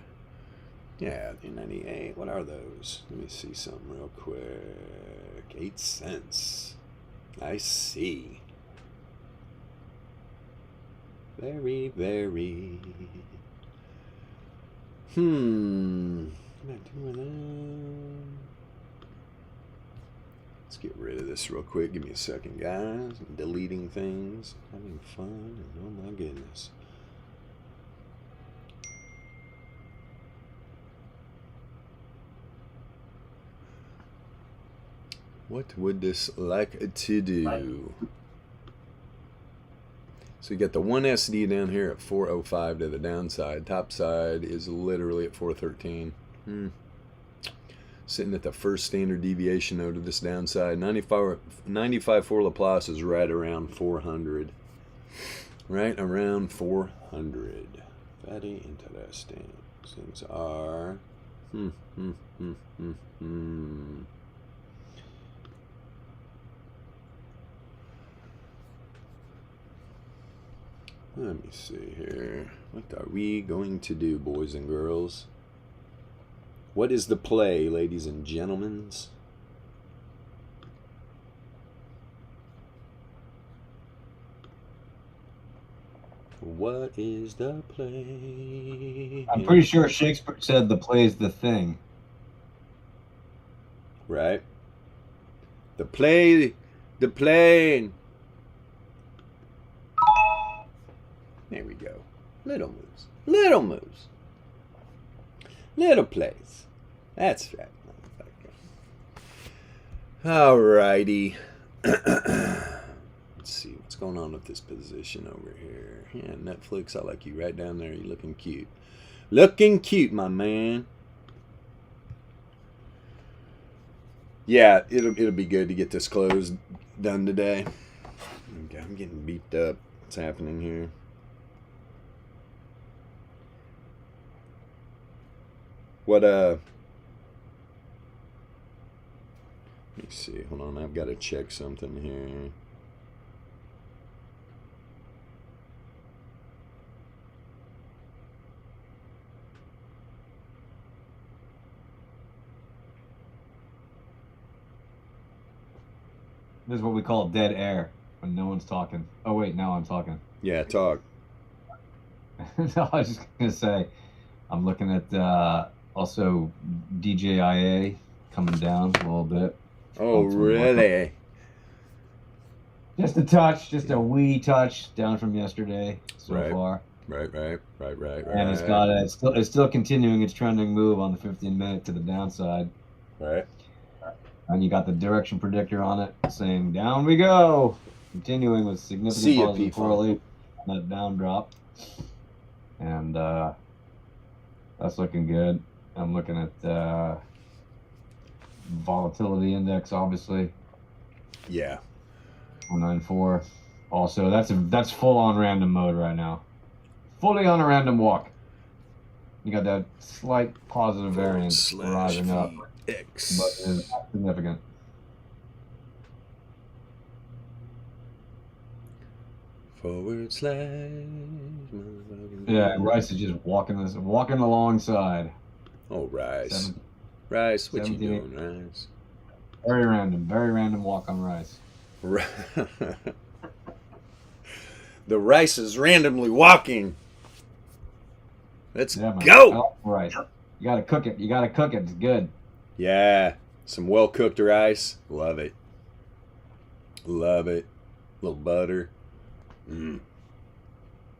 Yeah, 98. What are those? Let me see something real quick. 8 cents. I see. Very, very. I'm not doing that. Let's get rid of this real quick. Give me a second, guys. I'm deleting things. Having fun. Oh my goodness. What would this like to do? So you got the 1SD down here at 405 to the downside. Top side is literally at 413. Sitting at the first standard deviation though to this downside. 95.4 Laplace is right around 400. Right around 400. Very interesting. Things are. Let me see here. What are we going to do, boys and girls? What is the play, ladies and gentlemen? What is the play? I'm pretty sure Shakespeare said the play is the thing. Right? The play, the plane. There we go. Little moves. Little moves. Little plays. That's right, motherfucker. Alrighty. Let's see what's going on with this position over here. Yeah, Netflix, I like you right down there. You're looking cute. Looking cute, my man. Yeah, it'll be good to get this closed done today. Yeah, I'm getting beat up. What's happening here? What, let me see. Hold on. I've got to check something here. This is what we call dead air when no one's talking. Oh wait, now I'm talking. Yeah, talk. No, I was just gonna say, I'm looking at also DJIA coming down a little bit. Oh, really? Just a touch, just a wee touch down from yesterday so far. Right. And it's got it's still continuing its trending move on the 15-minute to the downside. Right. And you got the direction predictor on it saying down we go, continuing with significant positive correlation on that down drop. And that's looking good. I'm looking at volatility index, obviously. Yeah. 194. Also, that's full on random mode right now. Fully on a random walk. You got that slight positive variance rising up, but it is not significant. Forward slash. Yeah, Rice is just walking alongside. Oh, Rice. Rice, what you doing, Rice? Very random walk on Rice. The rice is randomly walking. Let's go. Rice. You gotta cook it. It's good. Yeah, some well cooked rice. Love it. Love it. A little butter.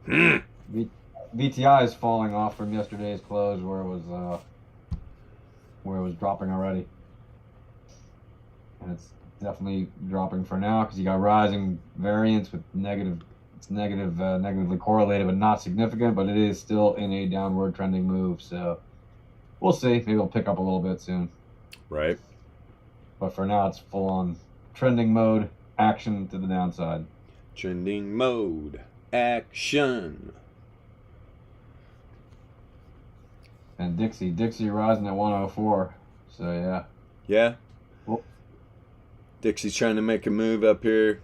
VTI is falling off from yesterday's close, where it was dropping already, and it's definitely dropping for now because you got rising variance with negative. It's negatively correlated, but not significant. But it is still in a downward trending move, so we'll see. Maybe it'll pick up a little bit soon. Right. But for now, it's full on trending mode, action to the downside. Trending mode, action. And Dixie rising at 104. So yeah. Yeah. Well, Dixie's trying to make a move up here.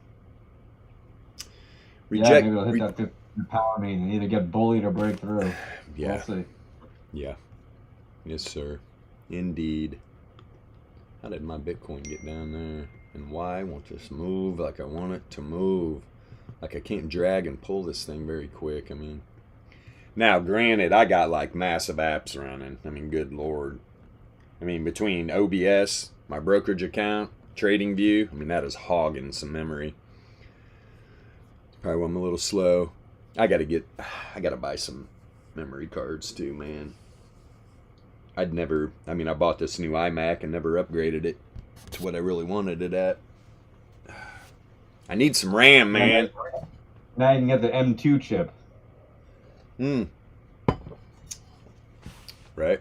Maybe it'll hit that 50 power mean and either get bullied or break through. Yeah. We'll see. Yeah. Yes, sir. Indeed. How did my Bitcoin get down there? And why won't this move like I want it to move? Like I can't drag and pull this thing very quick. I mean, now granted, I got like massive apps running. I mean, good Lord. I mean, between OBS, my brokerage account, TradingView, I mean, that is hogging some memory. Probably why I'm a little slow. I gotta buy some memory cards too, man. I bought this new iMac and never upgraded it to what I really wanted it at. I need some RAM, man. Now you can get the M2 chip. Right.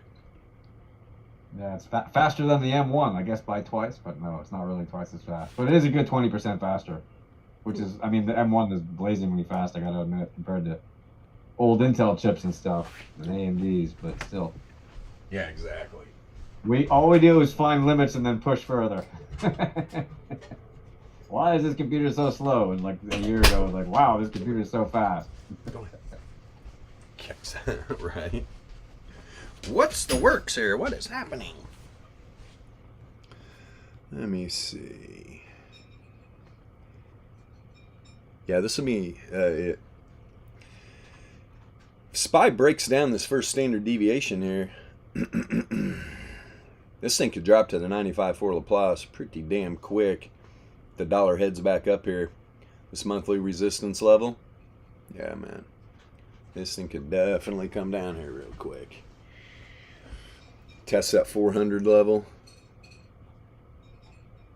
Yeah, it's faster than the M1, I guess by twice, but no, it's not really twice as fast. But it is a good 20% faster. Which is, I mean, the M1 is blazingly fast, I gotta admit, compared to old Intel chips and stuff, and AMDs, but still. Yeah, exactly. All we do is find limits and then push further. Why is this computer so slow? And like a year ago, it was like, wow, this computer is so fast. Right. What's the works here? What is happening? Let me see. Yeah, this will be it. SPY breaks down this first standard deviation here. This thing could drop to the 95 for Laplace pretty damn quick. The dollar heads back up here. This monthly resistance level. Yeah, man. This thing could definitely come down here real quick. Test that 400 level.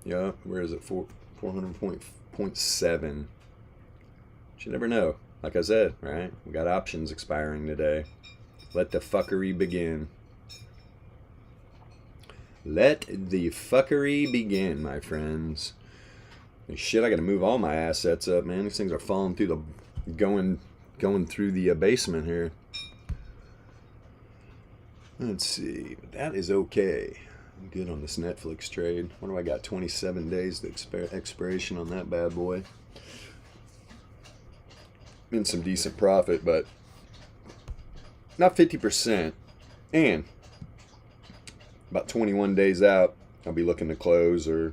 Yeah, where is it? 400.7. You never know. Like I said, right? We got options expiring today. Let the fuckery begin. Let the fuckery begin, my friends. And shit, I got to move all my assets up, man. These things are falling through the going through the basement here. Let's see, but that is okay. I'm good on this Netflix trade. What do I got? 27 days to expiration on that bad boy. In some decent profit, but not 50%. And about 21 days out, I'll be looking to close or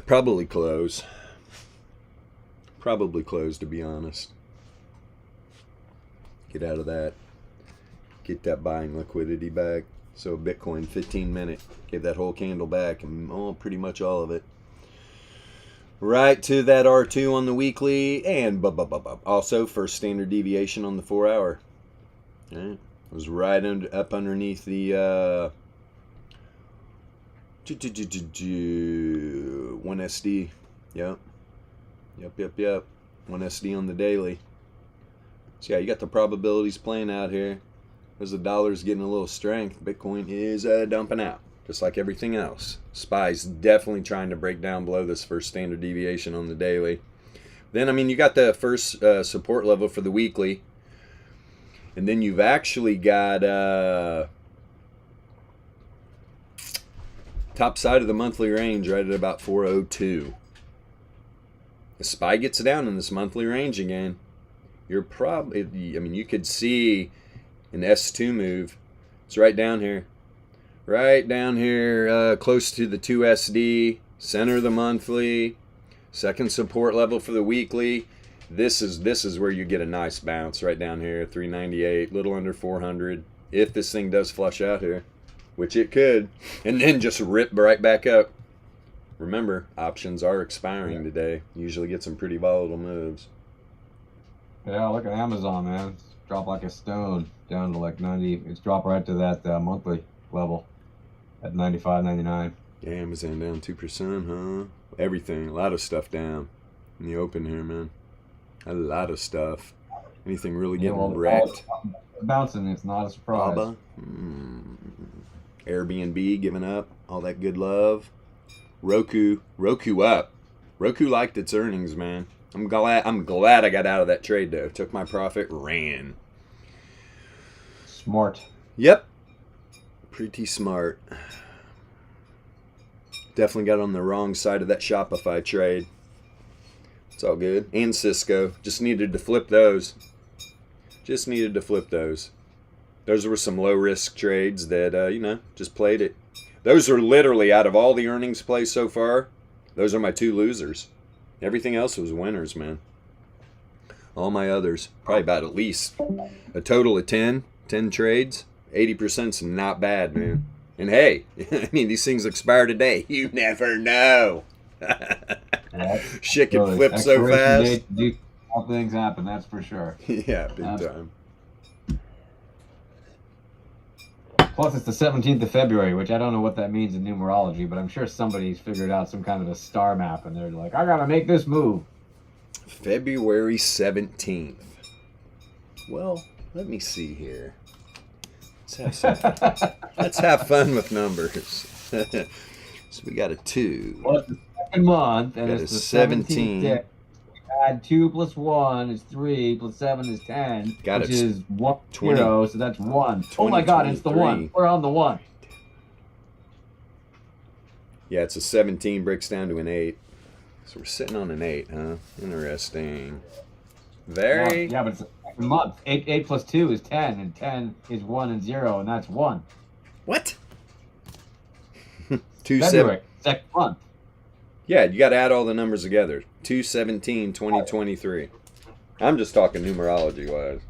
probably close. Probably close, to be honest. Get out of that. Get that buying liquidity back. So Bitcoin 15-minute. Gave that whole candle back, and pretty much all of it. Right to that R2 on the weekly, and also first standard deviation on the 4-hour. Right. It was right up underneath the 1SD. Yep. 1SD on the daily. So yeah, you got the probabilities playing out here. As the dollar's getting a little strength, Bitcoin is dumping out, just like everything else. SPY's definitely trying to break down below this first standard deviation on the daily. Then, I mean, you got the first support level for the weekly. And then you've actually got top side of the monthly range right at about 402. The SPY gets down in this monthly range again. You're probably, I mean, you could see an S2 move. It's right down here. Right down here, close to the 2SD, center of the monthly, second support level for the weekly. This is where you get a nice bounce right down here, 398, little under 400. If this thing does flush out here, which it could, and then just rip right back up. Remember, options are expiring today. Usually get some pretty volatile moves. Yeah, look at Amazon, man. It's dropped like a stone down to like 90. It's dropped right to that monthly level at 95.99. Yeah, Amazon down 2%, huh? Everything, a lot of stuff down in the open here, man. A lot of stuff. Anything really getting wrecked? Bouncing, it's not a surprise. Baba. Airbnb giving up all that good love. Roku up. Roku liked its earnings, man. I'm glad I got out of that trade though. Took my profit, ran. Smart. Yep. Pretty smart. Definitely got on the wrong side of that Shopify trade. It's all good. And Cisco. Just needed to flip those. Those were some low risk trades that, just played it. Those are literally, out of all the earnings plays so far, those are my two losers. Everything else was winners, man. All my others, probably about at least a total of 10 trades. 80%'s not bad, man. And hey, I mean, these things expire today. You never know. Shit can flip so fast. All things happen, that's for sure. Yeah, big time. Plus, it's the 17th of February, which I don't know what that means in numerology, but I'm sure somebody's figured out some kind of a star map, and they're like, I gotta make this move. February 17th. Well, let me see here. Let's have fun with numbers. So we got a 2. Well, it's the second month, and got it's a the 17. 17th day. Add 2 plus 1 is 3, plus 7 is 10, Got which it. is 1, 20. 0, so that's 1. Oh my god, it's the 1. We're on the 1. Yeah, it's a 17, breaks down to an 8. So we're sitting on an 8, huh? Interesting. Very... Yeah, but it's a second month. 8 plus 2 is 10, and 10 is 1 and 0, and that's 1. What? 2 February, second month. Yeah, you got to add all the numbers together. 2/17/2023. I'm just talking numerology wise.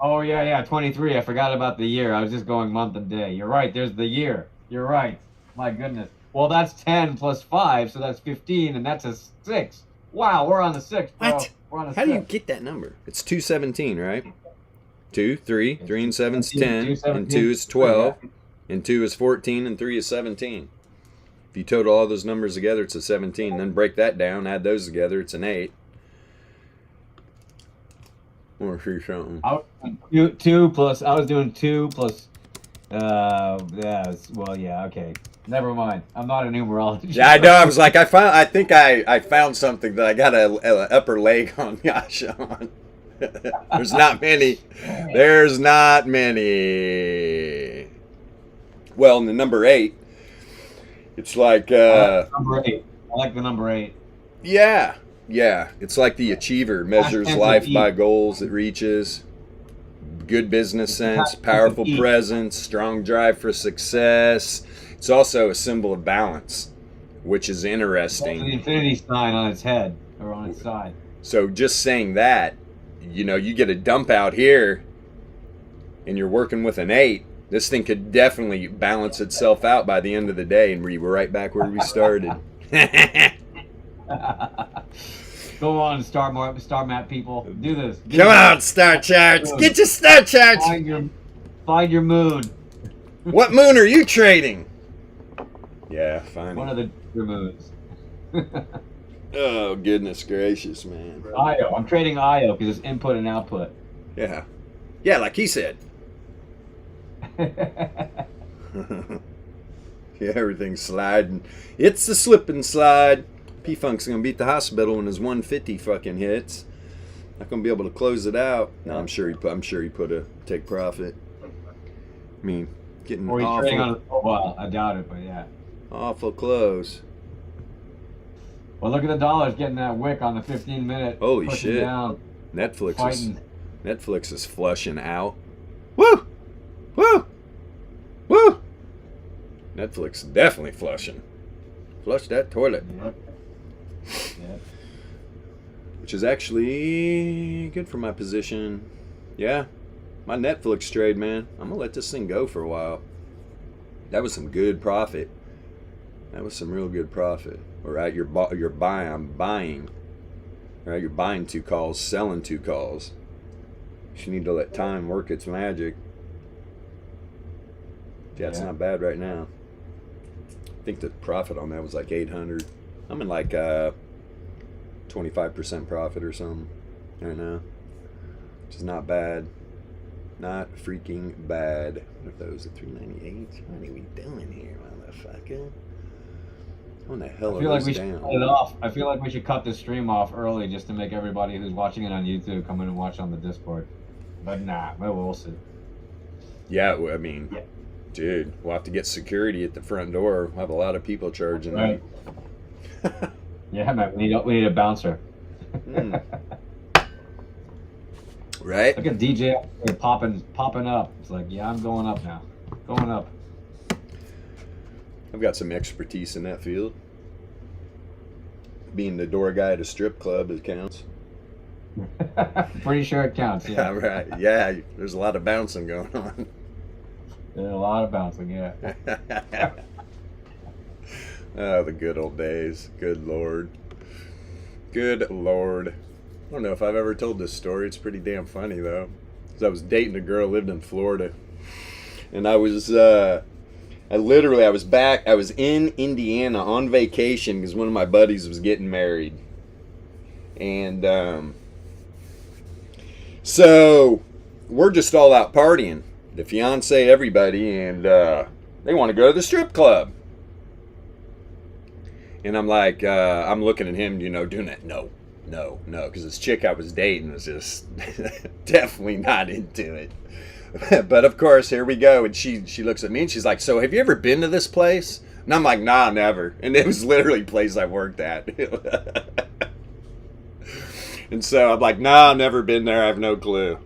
Oh yeah, 23. I forgot about the year. I was just going month and day. You're right. There's the year. You're right. My goodness. Well, that's 10 plus 5, so that's 15, and that's a 6. Wow, we're on the 6. What? We're on the How 6. do you get that number? It's 217, right? 2, 3, 3 and 7 is 10, and 2 is 12, and 2 is 14, and 3 is 17. If you total all those numbers together, it's a 17. Then break that down, add those together, it's an 8. Or something. I was doing 2 plus Well, yeah, okay. Never mind. I'm not a numerologist. Yeah, I know. I was like, I think I found something that I got a upper leg on Yasha on. There's not many. There's not many. Well, in the number 8, it's like number 8. I like the number 8. Yeah. It's like the achiever measures life by goals it reaches. Good business sense, powerful presence, strong drive for success. It's also a symbol of balance, which is interesting. The infinity sign on its head or on its side. So just saying that, you get a dump out here and you're working with an 8, this thing could definitely balance itself out by the end of the day and we were right back where we started. Go on, star map people. Do this. Come on, star charts. Get your star charts. Find your moon. What moon are you trading? Yeah, fine. One of the moons. Oh, goodness gracious, man. IO. I'm trading IO because it's input and output. Yeah. Yeah, like he said. Yeah, everything's sliding. It's the slip and slide. P-Funk's gonna beat the hospital when his 150 fucking hits. Not gonna be able to close it out. No, I'm sure he put a take profit. I mean, getting or he's trading on a well, I doubt it, but yeah. Awful close. Well, look at the dollars getting that wick on the 15-minute. Holy shit! Down, Netflix is flushing out. Woo! Woo! Woo! Netflix is definitely flushing. Flush that toilet. Yep. Yep. Which is actually good for my position. Yeah, my Netflix trade, man. I'm gonna let this thing go for a while. That was some good profit. That was some real good profit. All right, you're buying. I'm buying. All right, you're buying 2 calls, selling 2 calls. You need to let time work its magic. Yeah, it's not bad right now. I think the profit on that was like 800. I'm in like 25% profit or something right now, which is not bad. Not freaking bad. What if that was a 398? What are we doing here, motherfucker? When the hell are those down? Cut it off. I feel like we should cut this stream off early just to make everybody who's watching it on YouTube come in and watch on the Discord. But nah, we'll see. Yeah, I mean, dude, we'll have to get security at the front door. We'll have a lot of people charging. Right. Yeah, man, we need a bouncer. Right? Look at DJ popping up. It's like, yeah, I'm going up now. Going up. I've got some expertise in that field. Being the door guy at a strip club, it counts. Pretty sure it counts, yeah. Right. Yeah, there's a lot of bouncing going on. There's a lot of bouncing, yeah. Oh, the good old days. Good Lord. Good Lord. I don't know if I've ever told this story. It's pretty damn funny, though. 'Cause I was dating a girl who lived in Florida. And I was, I was in Indiana on vacation because one of my buddies was getting married. And, so we're just all out partying. The fiance, everybody, and they want to go to the strip club. And I'm like, I'm looking at him, doing that. No, because this chick I was dating was just definitely not into it. But of course, here we go. And she looks at me and she's like, so have you ever been to this place? And I'm like, nah, never. And it was literally a place I worked at. And so I'm like, nah, I've never been there. I have no clue.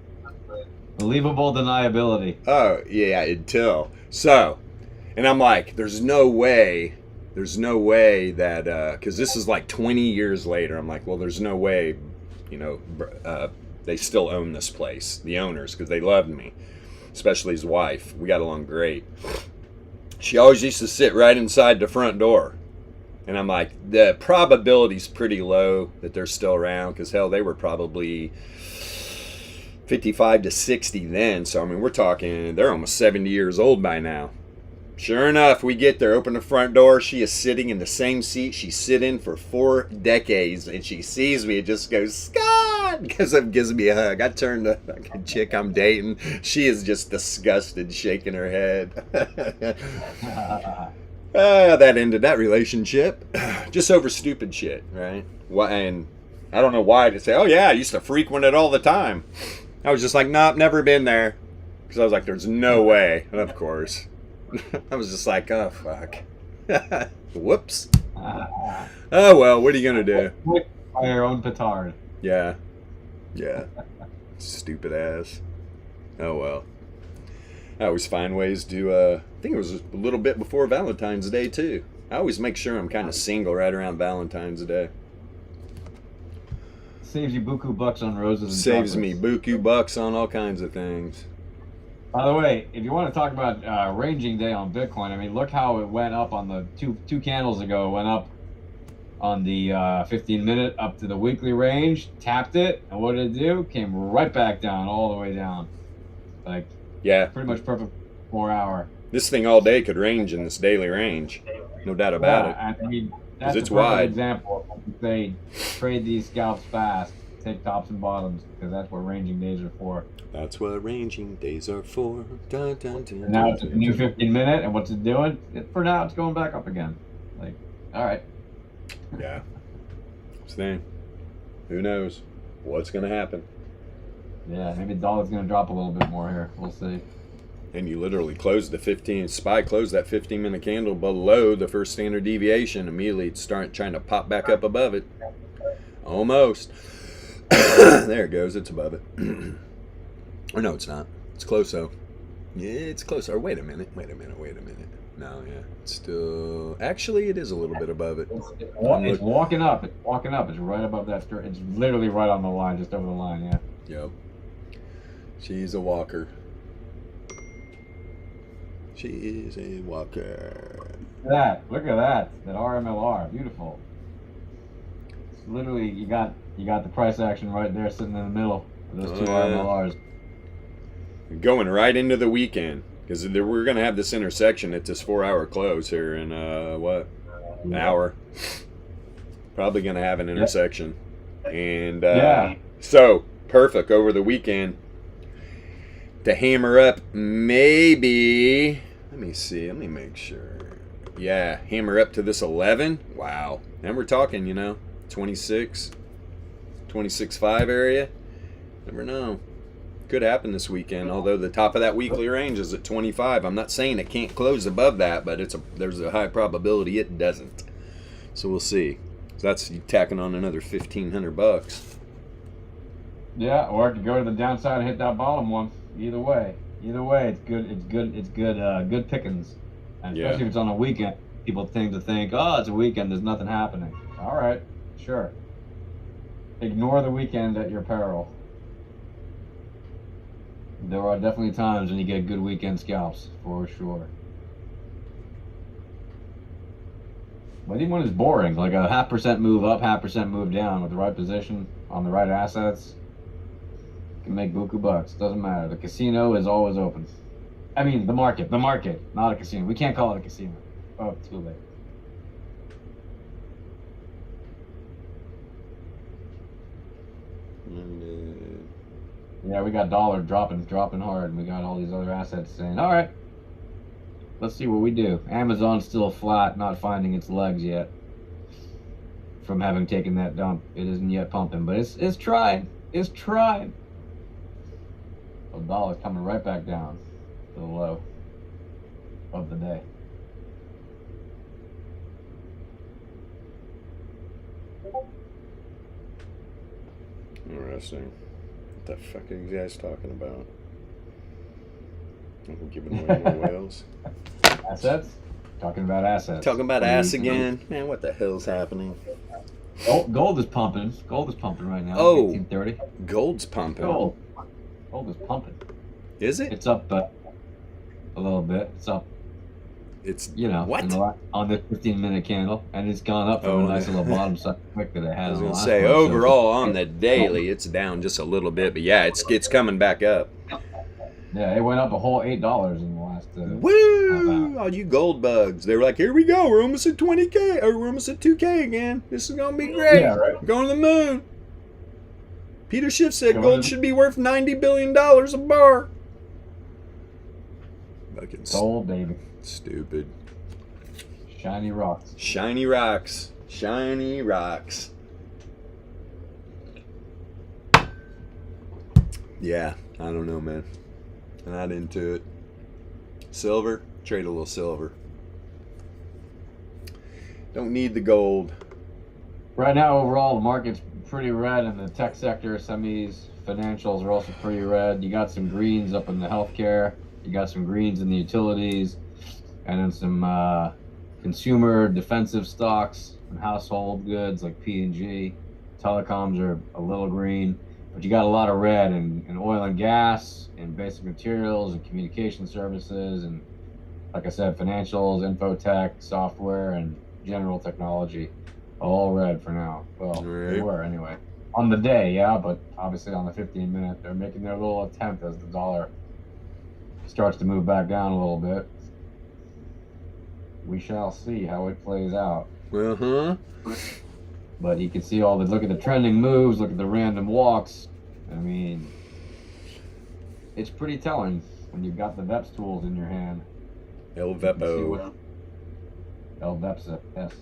Believable deniability. Oh, yeah, until. So, and I'm like, there's no way that, because this is like 20 years later. I'm like, well, there's no way, they still own this place, the owners, because they loved me, especially his wife. We got along great. She always used to sit right inside the front door. And I'm like, the probability's pretty low that they're still around, because hell, they were probably 55 to 60 then. So, I mean, we're talking, they're almost 70 years old by now. Sure enough, we get there, open the front door. She is sitting in the same seat she's sit in for 4 decades. And she sees me and just goes, Scott! because it gives me a hug. I turned to the fucking chick I'm dating. She is just disgusted, shaking her head. That ended that relationship. Just over stupid shit, right? And I don't know why to say, oh yeah, I used to frequent it all the time. I was just like, nope, never been there. Because I was like, there's no way. And of course. I was just like, oh, fuck. Whoops. Oh, well, what are you going to do? By your own petard. Yeah. Yeah. Stupid ass. Oh, well. I always find ways to, I think it was a little bit before Valentine's Day, too. I always make sure I'm kind of single right around Valentine's Day. Saves you buku bucks on roses and Saves chocolates. me buku bucks on all kinds of things. By the way, if you want to talk about ranging day on Bitcoin, I mean, look how it went up on the two candles ago. It went up on the 15-minute up to the weekly range, tapped it, and what did it do? Came right back down, all the way down. Like, Yeah. pretty much perfect 4 hour. This thing all day could range in this daily range. No doubt about it. I mean, that's it's a perfect wide. example of they trade these scalps fast, take tops and bottoms, because that's what ranging days are for. That's what ranging days are for. Dun, dun, dun, And now dun, it's a dun, new dun. 15-minute, and what's it doing? For now, it's going back up again. Like, all right. Yeah. Same. Who knows what's going to happen? Yeah, maybe the dollar's going to drop a little bit more here. We'll see. And you literally closed the 15. SPY closed that 15-minute candle below the first standard deviation. Immediately start trying to pop back up above it. Almost. There it goes. It's above it. Or no, it's not. It's close though. Yeah, it's close. Or wait a minute. No, yeah. It's still... Actually, it is a little bit above it. It's walking up. It's walking up. It's right above that. It's literally right on the line, just over the line, yeah. Yep. She's a walker. She is a walker. Look at that. That RMLR. Beautiful. It's literally, you got the price action right there sitting in the middle of those two RMLRs. Going right into the weekend. Because we're going to have this intersection at this 4-hour close here in, an hour. Probably going to have an intersection. And so, perfect over the weekend to hammer up maybe, let me see, let me make sure. Yeah, hammer up to this 11. Wow. And we're talking, 26.5 area. Never know. Could happen this weekend, although the top of that weekly range is at 25. I'm not saying it can't close above that, but there's a high probability it doesn't. So we'll see. So that's you tacking on another $1,500. Yeah, or it could go to the downside and hit that bottom one. Either way, it's good pickings. And especially if it's on a weekend, people tend to think, oh, it's a weekend, there's nothing happening. All right, sure. Ignore the weekend at your peril. There are definitely times when you get good weekend scalps, for sure. But even when it's boring, like a 0.5% move up, 0.5% move down with the right position on the right assets, you can make buku bucks. Doesn't matter. The casino is always open. I mean, the market, not a casino. We can't call it a casino. Oh, too late. Yeah, we got dollar dropping hard, and we got all these other assets saying, all right, let's see what we do. Amazon's still flat, not finding its legs yet from having taken that dump. It isn't yet pumping, but it's trying. It's trying. The dollar's coming right back down to the low of the day. Interesting. What the fuck are you guys talking about? We're giving away more whales. Assets? Talking about assets. Talking about ass again? Man, what the hell's happening? Gold is pumping. Gold is pumping right now. Oh. 1830. Gold's pumping. Gold is pumping. Is it? It's up a little bit. It's up. It's what? On the 15-minute candle, and it's gone up from a nice little bottom side quick that it had. I was on the gonna last say one, so overall on the daily, it's down just a little bit, but yeah, it's coming back up. Yeah, it went up a whole $8 in the last. Woo! All you gold bugs, they were like, "Here we go, we're almost at 20K, or we're almost at 2K again. This is gonna be great. Yeah, right. We're going to the moon." Peter Schiff said gold should be worth $90 billion a bar. Fucking Gold, baby. stupid. Shiny rocks. Shiny rocks. Shiny rocks. Yeah, I don't know, man. Not into it. Silver? Trade a little silver. Don't need the gold. Right now, overall, the market's pretty red in the tech sector. Semis, financials are also pretty red. You got some greens up in the healthcare. You got some greens in the utilities. And then some consumer defensive stocks and household goods like P&G. Telecoms are a little green. But you got a lot of red in oil and gas, and basic materials, and communication services, and like I said, financials, infotech, software, and general technology. All red for now. Well, they were anyway. On the day, yeah, but obviously on the 15-minute, they're making their little attempt as the dollar starts to move back down a little bit. We shall see how it plays out. Uh-huh. But you can see look at the trending moves, look at the random walks. I mean, it's pretty telling when you've got the VEPS tools in your hand. El Vepo. El VEPS, yes.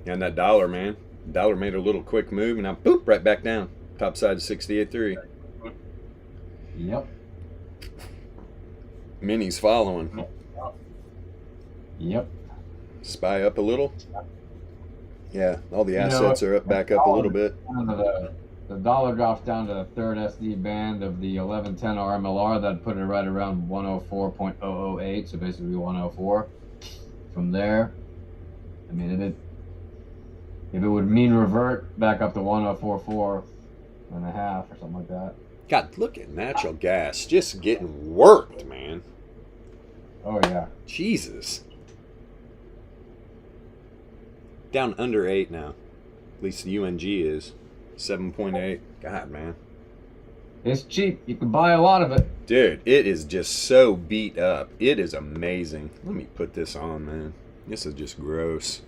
And that dollar, man. Dollar made a little quick move, and now, boop, right back down. Top side of 68.3. Yep. Mini's following. Yep. SPY up a little. Yeah, all the assets are up back up a little bit. The dollar drops down to the third SD band of the 1110 RMLR. That put it right around 104.008, so basically 104. From there, I mean, if it would mean revert back up to 104.4 and a half or something like that. God, look at natural gas just getting worked, man. Oh yeah. Jesus. Down under 8 now. At least the UNG is 7.8. God, man. It's cheap. You can buy a lot of it. Dude, it is just so beat up. It is amazing. Let me put this on, man. This is just gross.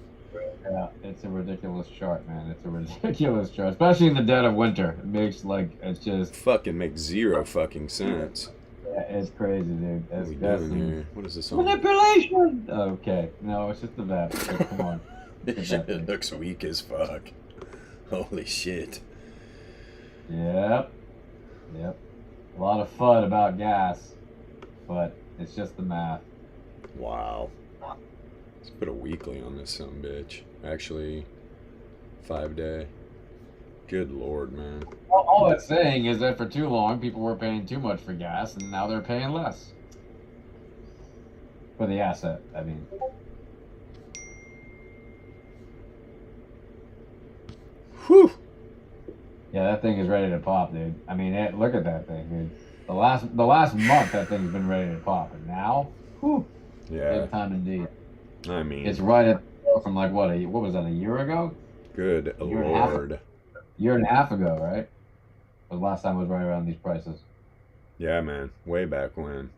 Yeah, it's a ridiculous chart, man. It's a ridiculous chart, especially in the dead of winter. It makes it's just fucking makes zero fucking sense. Yeah, it's crazy, dude. What are we doing here? What is this on? Manipulation! Okay, no, it's just the VEPS. Come on. This shit looks weak as fuck. Holy shit. Yep. A lot of FUD about gas, but it's just the math. Wow. Let's put a weekly on this sumbitch. Actually, 5-day. Good lord, man. All it's saying is that for too long, people were paying too much for gas, and now they're paying less. For the asset, I mean. Whew. Yeah, that thing is ready to pop, dude. I mean, look at that thing, dude. The last month, that thing's been ready to pop, and now, whew, Yeah. big time indeed. I mean, It's right at from what was that, a year ago? good lord. Year and a half ago, right? The last time it was right around these prices. Yeah, man. Way back when.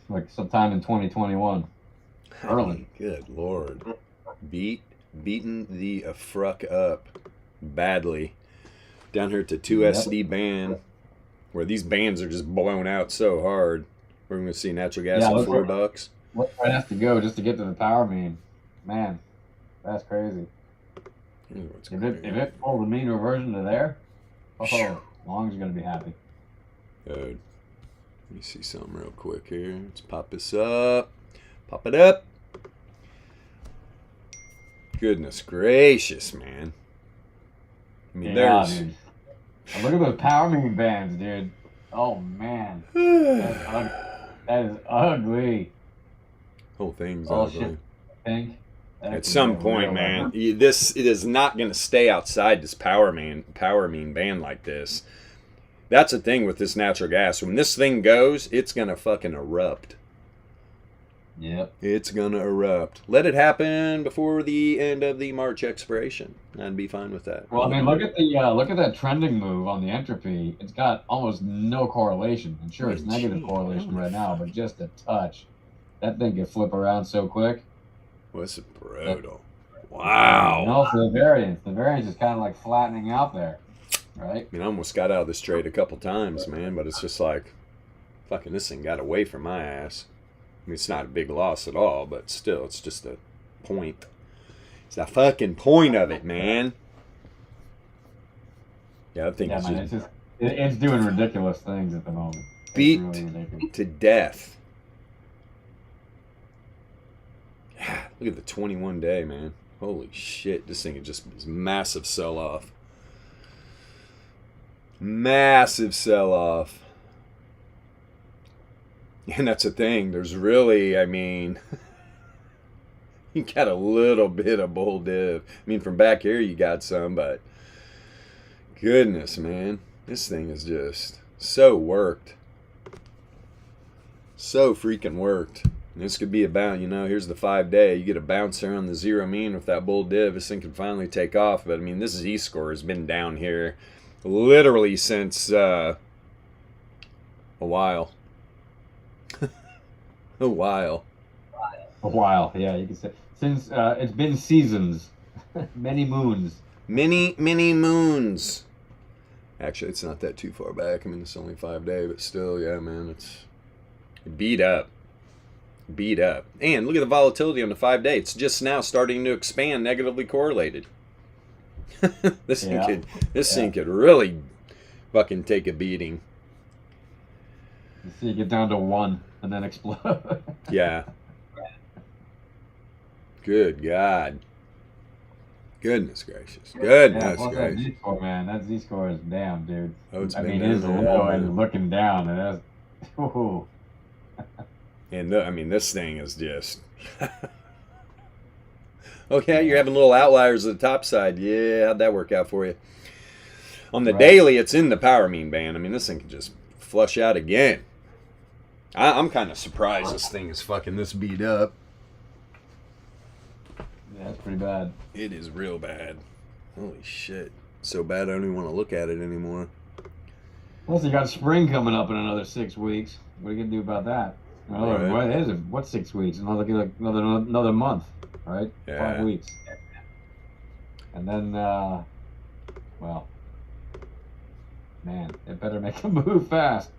Like sometime in 2021. Early. Good lord. Beaten the fruck up badly. Down here to 2 SD band, where these bands are just blown out so hard. We're going to see natural gas at $4. What it has to go just to get to the power mean. Man, that's crazy. If it pulled the mean reversion to there, Long's going to be happy. Dude, let me see something real quick here. Let's pop this up. Pop it up. Goodness gracious, man. I mean, yeah, dude. Now look at those power mean bands, dude. Oh, man. That is ugly. Whole thing's Oh, ugly. shit. Pink. At some point, man, it is not going to stay outside this power mean band like this. That's the thing with this natural gas. When this thing goes, it's going to fucking erupt. Yep. It's going to erupt. Let it happen before the end of the March expiration. I'd be fine with that. Well, I mean, look at that trending move on the entropy. It's got almost no correlation. I'm sure it's negative correlation right now, but just a touch. That thing can flip around so quick. What's brutal? Wow. And also the variance. The variance is kind of like flattening out there. Right? I mean, I almost got out of this trade a couple times, man, but it's just like, fucking this thing got away from my ass. I mean, it's not a big loss at all, but still, it's just a point. It's the fucking point of it, man. Yeah, I think Yeah, it's man, just it's doing ridiculous things at the moment. It's beat really ridiculous. to death. Yeah, look at the 21 day, man. Holy shit, this thing is massive sell-off. Massive sell-off. And that's the thing. There's really, I mean, you got a little bit of bull div. I mean, from back here you got some, but goodness, man. This thing is just so worked. So freaking worked. And this could be about, you know, here's the 5 day. You get a bounce around the zero mean with that bull div. This thing can finally take off. But, I mean, this Z-score has been down here literally since a while. A while. A while, yeah, you can say. Since it's been seasons. Many moons. Many moons. Actually, it's not that too far back. I mean, it's only 5 day, but still, yeah, man, it's beat up. Beat up. And look at the volatility on the 5 day. It's just now starting to expand, negatively correlated. This thing could really fucking take a beating. You see it get down to 1 and then explode. Yeah. Good God. Goodness gracious. Goodness plus gracious. that Z-score, man. That Z-score is damn, dude. Oh, it's I been mean, it is down low there. and looking down. And that's, ooh. And I mean, this thing is just. Okay, you're having little outliers at the top side. Yeah, how'd that work out for you? On the daily, it's in the power mean band. I mean, this thing can just flush out again. I'm kind of surprised this thing is fucking this beat up. Yeah, that's pretty bad. It is real bad. Holy shit. So bad I don't even want to look at it anymore. Plus, you got spring coming up in another 6 weeks. What are you gonna do about that? Right. What is it? What's 6 weeks? Another month, right? Yeah. 5 weeks. And then, well, man, it better make a move fast.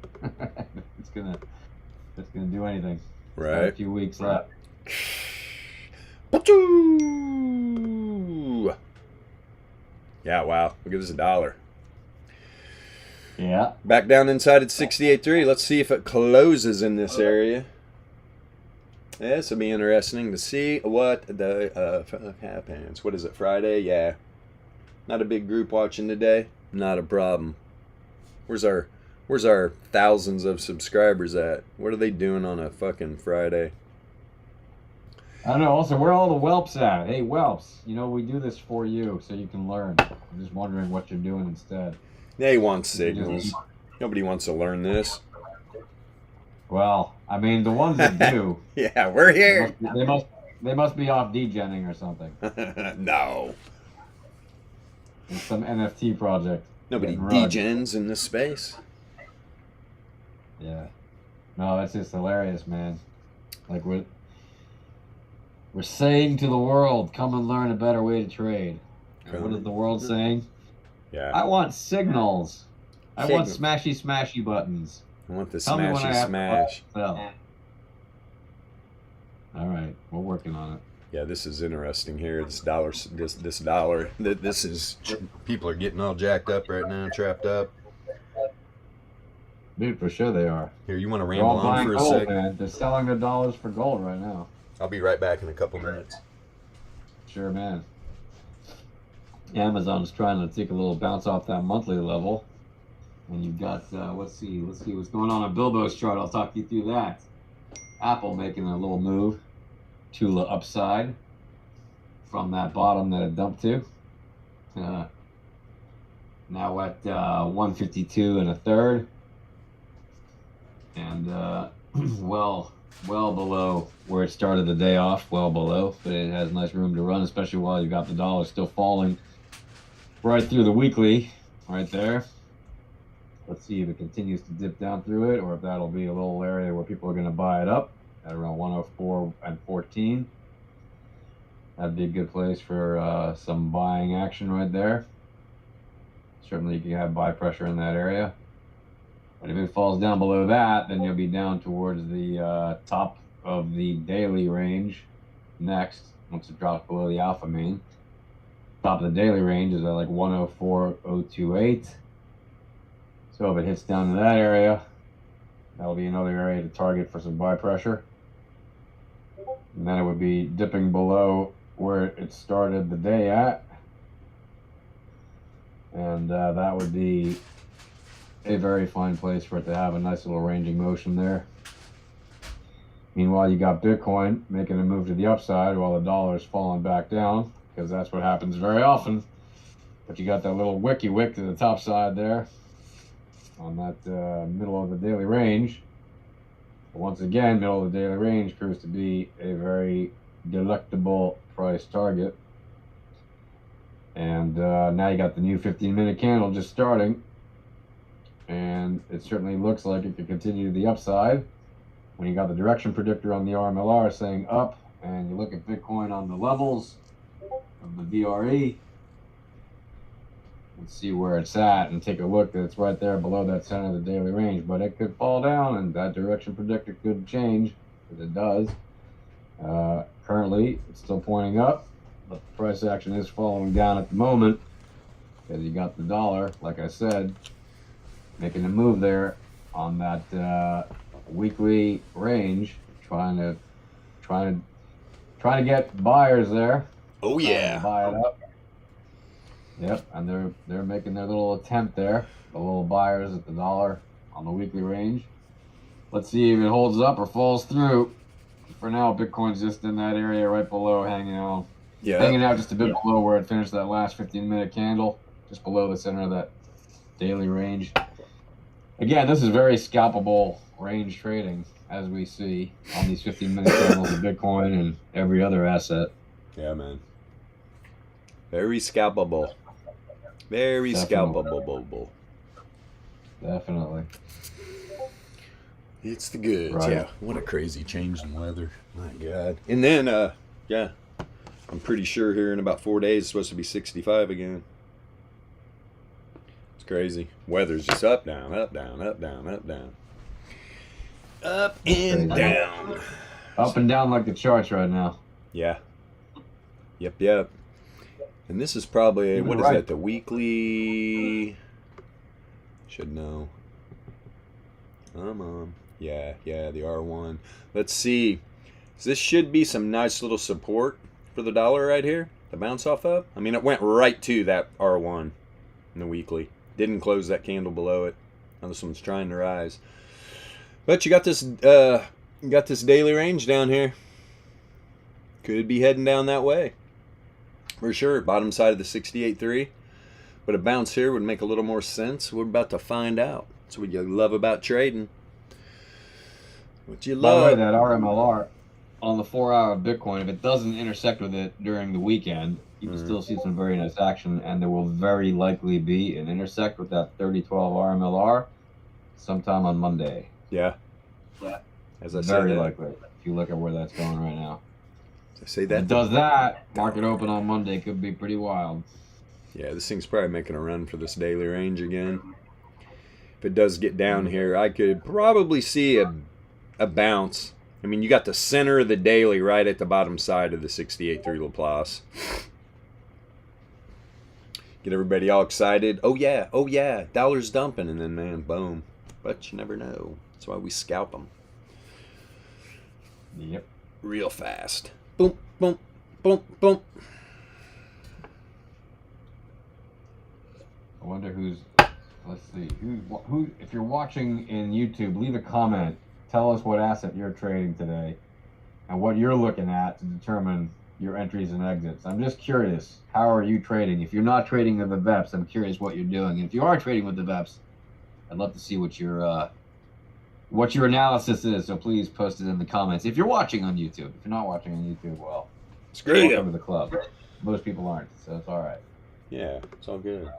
it's gonna do anything. Got a Right. few weeks left. Yeah, wow. Look at this $1. Yeah. Back down inside at 68.3. Let's see if it closes in this area. Yeah, this will be interesting to see what the fuck happens. What is it, Friday? Yeah. Not a big group watching today. Not a problem. Where's our thousands of subscribers at? What are they doing on a fucking Friday? I don't know. Also, where are all the whelps at? Hey, whelps, you know, we do this for you so you can learn. I'm just wondering what you're doing instead. They want signals. Nobody wants to learn this. Well, I mean, the ones that do, Yeah, we're here. they must be off degenning or something. No. It's some NFT project. Nobody Getting rugged. degens in this space. Yeah. No, that's just hilarious, man. Like we're saying to the world, come and learn a better way to trade. And what is the world saying? Yeah. I want signals. I want Signal. smashy buttons. I want the Tell me when I smashy have to smash. sell. All right, we're working on it. Yeah, this is interesting here. This dollar. This is, people are getting all jacked up right now, trapped up. Dude, for sure they are. Here, you want to They're ramble all on buying for a gold, sec? man. They're selling their dollars for gold right now. I'll be right back in a couple minutes. Sure, man. Amazon's trying to take a little bounce off that monthly level. And you've got, let's see what's going on Bilbo's chart. I'll talk you through that. Apple making a little move to the upside from that bottom that it dumped to. Now at 152 and a third. And well below where it started the day off, well below, but it has nice room to run, especially while you've got the dollar still falling right through the weekly, right there. Let's see if it continues to dip down through it, or if that'll be a little area where people are going to buy it up at around 104 and 14. That'd be a good place for some buying action right there. certainly you can have buy pressure in that area. But if it falls down below that, then you'll be down towards the top of the daily range next, once it drops below the alpha mean. Top of the daily range is at like 104.028. So if it hits down to that area, that'll be another area to target for some buy pressure. And then it would be dipping below where it started the day at. And that would be a very fine place for it to have a nice little ranging motion there. Meanwhile, you got Bitcoin making a move to the upside while the dollar's falling back down, because that's what happens very often. But you got that little wicky wick to the top side there on that middle of the daily range. But once again, middle of the daily range proves to be a very delectable price target. And now you got the new 15-minute candle just starting. And it certainly looks like it could continue to the upside. When you got the direction predictor on the RMLR saying up, and you look at Bitcoin on the levels of the VRE, and see where it's at, and take a look that it's right there below that center of the daily range. But it could fall down, and that direction predictor could change, as it does. Currently, it's still pointing up, but the price action is following down at the moment, because you got the dollar, like I said, making a move there on that weekly range, trying to get buyers there. Oh yeah, buy it up. Yep, and they're making their little attempt there. The little buyers at the dollar on the weekly range. Let's see if it holds up or falls through. For now, Bitcoin's just in that area right below, hanging out. yeah. Hanging out just a bit below where it finished that last 15-minute candle, just below the center of that daily range. Again, this is very scalpable range trading, as we see on these 15-minute candles of Bitcoin and every other asset. Yeah, man. Very scalpable. Very scalpable. Definitely. It's the goods. Right. Yeah. What a crazy change in weather. My God. And then, yeah, I'm pretty sure here in about 4 days it's supposed to be 65 again. It's crazy. Weather's just up, down, up, down, up, down, up, down. Up and down. Up and down like the charts right now. Yeah. Yep. And this is probably, what is that, the weekly? Should know. Come on. Yeah, the R1. Let's see. So this should be some nice little support for the dollar right here to bounce off of. I mean, it went right to that R1 in the weekly. Didn't close that candle below it. Now this one's trying to rise. But you got this daily range down here. Could be heading down that way. For sure, bottom side of the 68.3. But a bounce here would make a little more sense. We're about to find out. That's what you love about trading. What you love. By the way, that RMLR on the 4-hour Bitcoin, if it doesn't intersect with it during the weekend, you can still see some very nice action, and there will very likely be an intersect with that 3012 RMLR sometime on Monday. Yeah. As I say Very that. likely, if you look at where that's going right now. As I say If that. it does that, market open on Monday could be pretty wild. Yeah, this thing's probably making a run for this daily range again. If it does get down here, I could probably see a bounce. I mean, you got the center of the daily right at the bottom side of the 68.3 Laplace. Get everybody all excited. Oh yeah, dollar's dumping, and then man, boom. But you never know. That's why we scalp them. Yep. Real fast. Boom, boom, boom, boom. I wonder who's. Let's see. Who? If you're watching in YouTube, leave a comment. Tell us what asset you're trading today, and what you're looking at to determine your entries and exits. I'm just curious. How are you trading? If you're not trading with the VEPS, I'm curious what you're doing. And if you are trading with the VEPS, I'd love to see what your analysis is. So please post it in the comments. If you're watching on YouTube, if you're not watching on YouTube, well, welcome to the club. Most people aren't, so it's all right. Yeah, it's all good.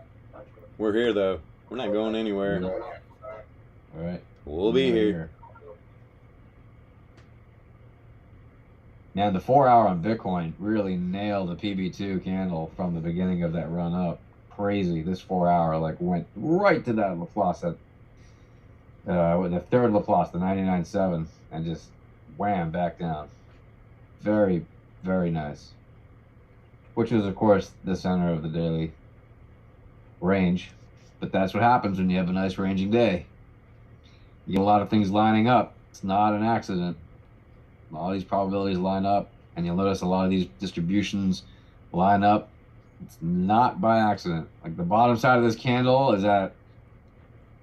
We're here though. We're not going anywhere. All right. We'll be here. Now, the 4-hour on Bitcoin really nailed the PB2 candle from the beginning of that run up. crazy. This 4 hour like went right to that Laplace, with the third Laplace, the 99.7, and just wham back down. Very, very nice. Which is of course the center of the daily range, but that's what happens when you have a nice ranging day. You get a lot of things lining up. It's not an accident. All these probabilities line up, and you'll notice a lot of these distributions line up. It's not by accident. Like the bottom side of this candle is at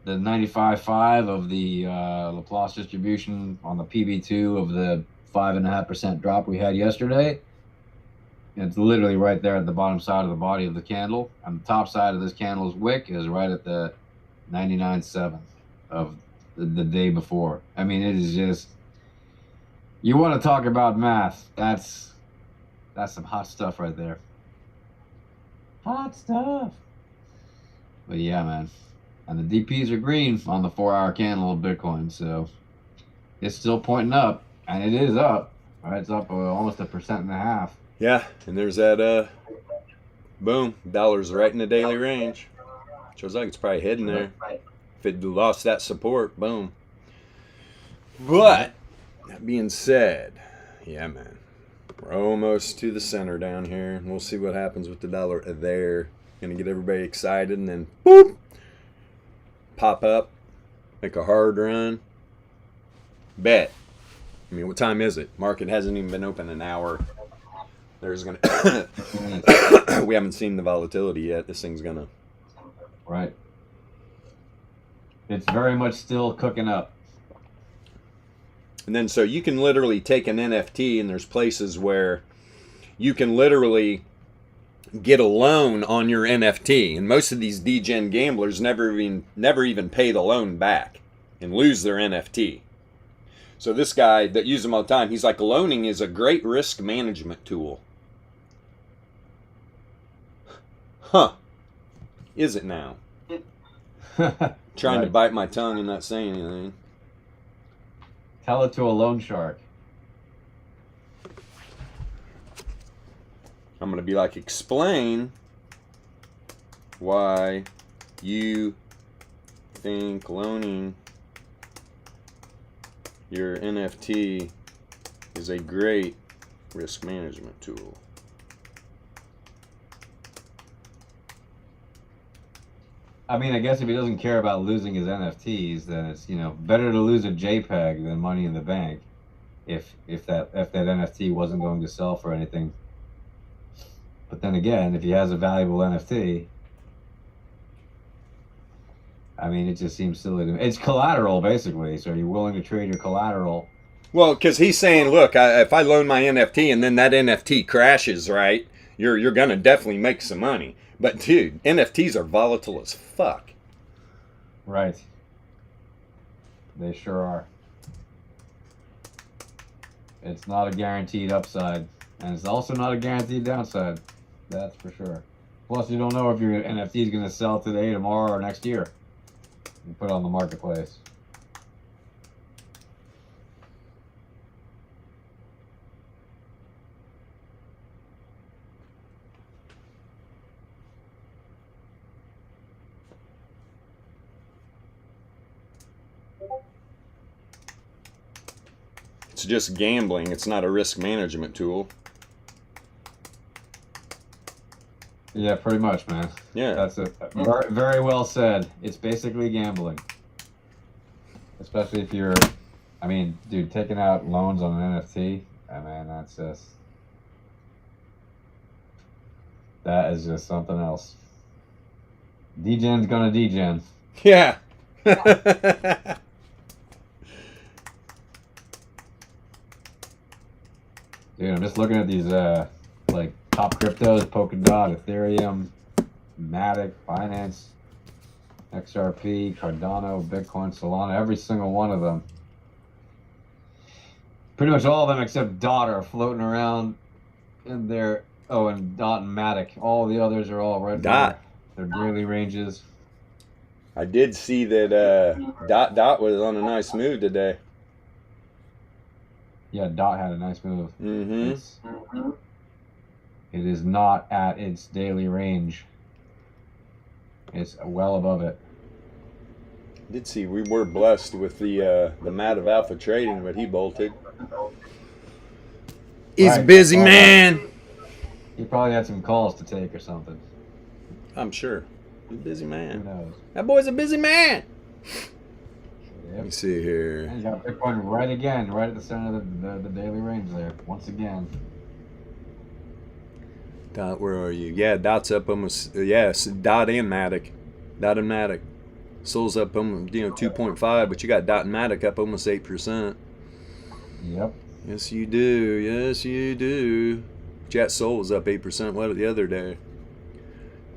the 95.5 of the Laplace distribution on the PB2 of the 5.5% drop we had yesterday. It's literally right there at the bottom side of the body of the candle. And the top side of this candle's wick is right at the 99.7 of the day before. I mean, it is just, you want to talk about math. That's some hot stuff right there. Hot stuff. But yeah, man. And the DPs are green on the 4 hour candle of Bitcoin. So it's still pointing up, and it is up. Right? It's up almost 1.5%. Yeah, and there's that, boom, dollar's right in the daily range. Shows like it's probably heading there. If it lost that support, boom. But, that being said, yeah, man, we're almost to the center down here. We'll see what happens with the dollar there. Gonna get everybody excited, and then, boop, pop up, make a hard run. Bet. I mean, what time is it? Market hasn't even been open an hour. There's gonna we haven't seen the volatility yet. This thing's gonna Right. It's very much still cooking up. And then so you can literally take an NFT, and there's places where you can literally get a loan on your NFT, and most of these degen gamblers never even pay the loan back and lose their NFT. So this guy that uses them all the time, he's like, loaning is a great risk management tool. Huh. Is it now? Trying to bite my tongue and not saying anything. Tell it to a loan shark. I'm going to be like, explain why you think loaning your NFT is a great risk management tool. I mean, I guess if he doesn't care about losing his NFTs, then it's, you know, better to lose a JPEG than money in the bank. If that NFT wasn't going to sell for anything. But then again, if he has a valuable NFT, I mean, it just seems silly to me. It's collateral, basically. So you're willing to trade your collateral. Well, because he's saying, look, if I loan my NFT and then that NFT crashes, right, you're going to definitely make some money. But, dude, NFTs are volatile as fuck. Right. They sure are. It's not a guaranteed upside. And it's also not a guaranteed downside. That's for sure. Plus, you don't know if your NFT is going to sell today, tomorrow, or next year. You put it on the marketplace. It's just gambling. It's not a risk management tool. Yeah, pretty much, man. Yeah. That's it. Very, very well said. It's basically gambling. Especially if you're, I mean, dude, taking out loans on an NFT, I mean, that is just something else. Degen's gonna degen. Yeah. Dude, I'm just looking at these, like, top cryptos, Polkadot, Ethereum, Matic, Binance, XRP, Cardano, Bitcoin, Solana, every single one of them. Pretty much all of them except DOT are floating around in their, and DOT and Matic. All the others are all right DOT. Their daily ranges. I did see that Dot was on a nice move today. Yeah, DOT had a nice move. Mm-hmm. It is not at its daily range. It's well above it. Did see we were blessed with the Matt of Alpha Trading, but he bolted. He's a Right. busy Oh, man. He probably had some calls to take or something. I'm sure. He's a busy Who man. knows? That boy's a busy man. Let Yep. me see here. And you got Bitcoin right again, right at the center of the daily range there, once again. Dot, where are you? Yeah, Dot's up almost. Yes, Dot and Matic. Dot and Matic. Sol's up almost 2.5, but you got Dot and Matic up almost 8%. Yep. Yes, you do. Yes, you do. Jet Sol was up 8% the other day.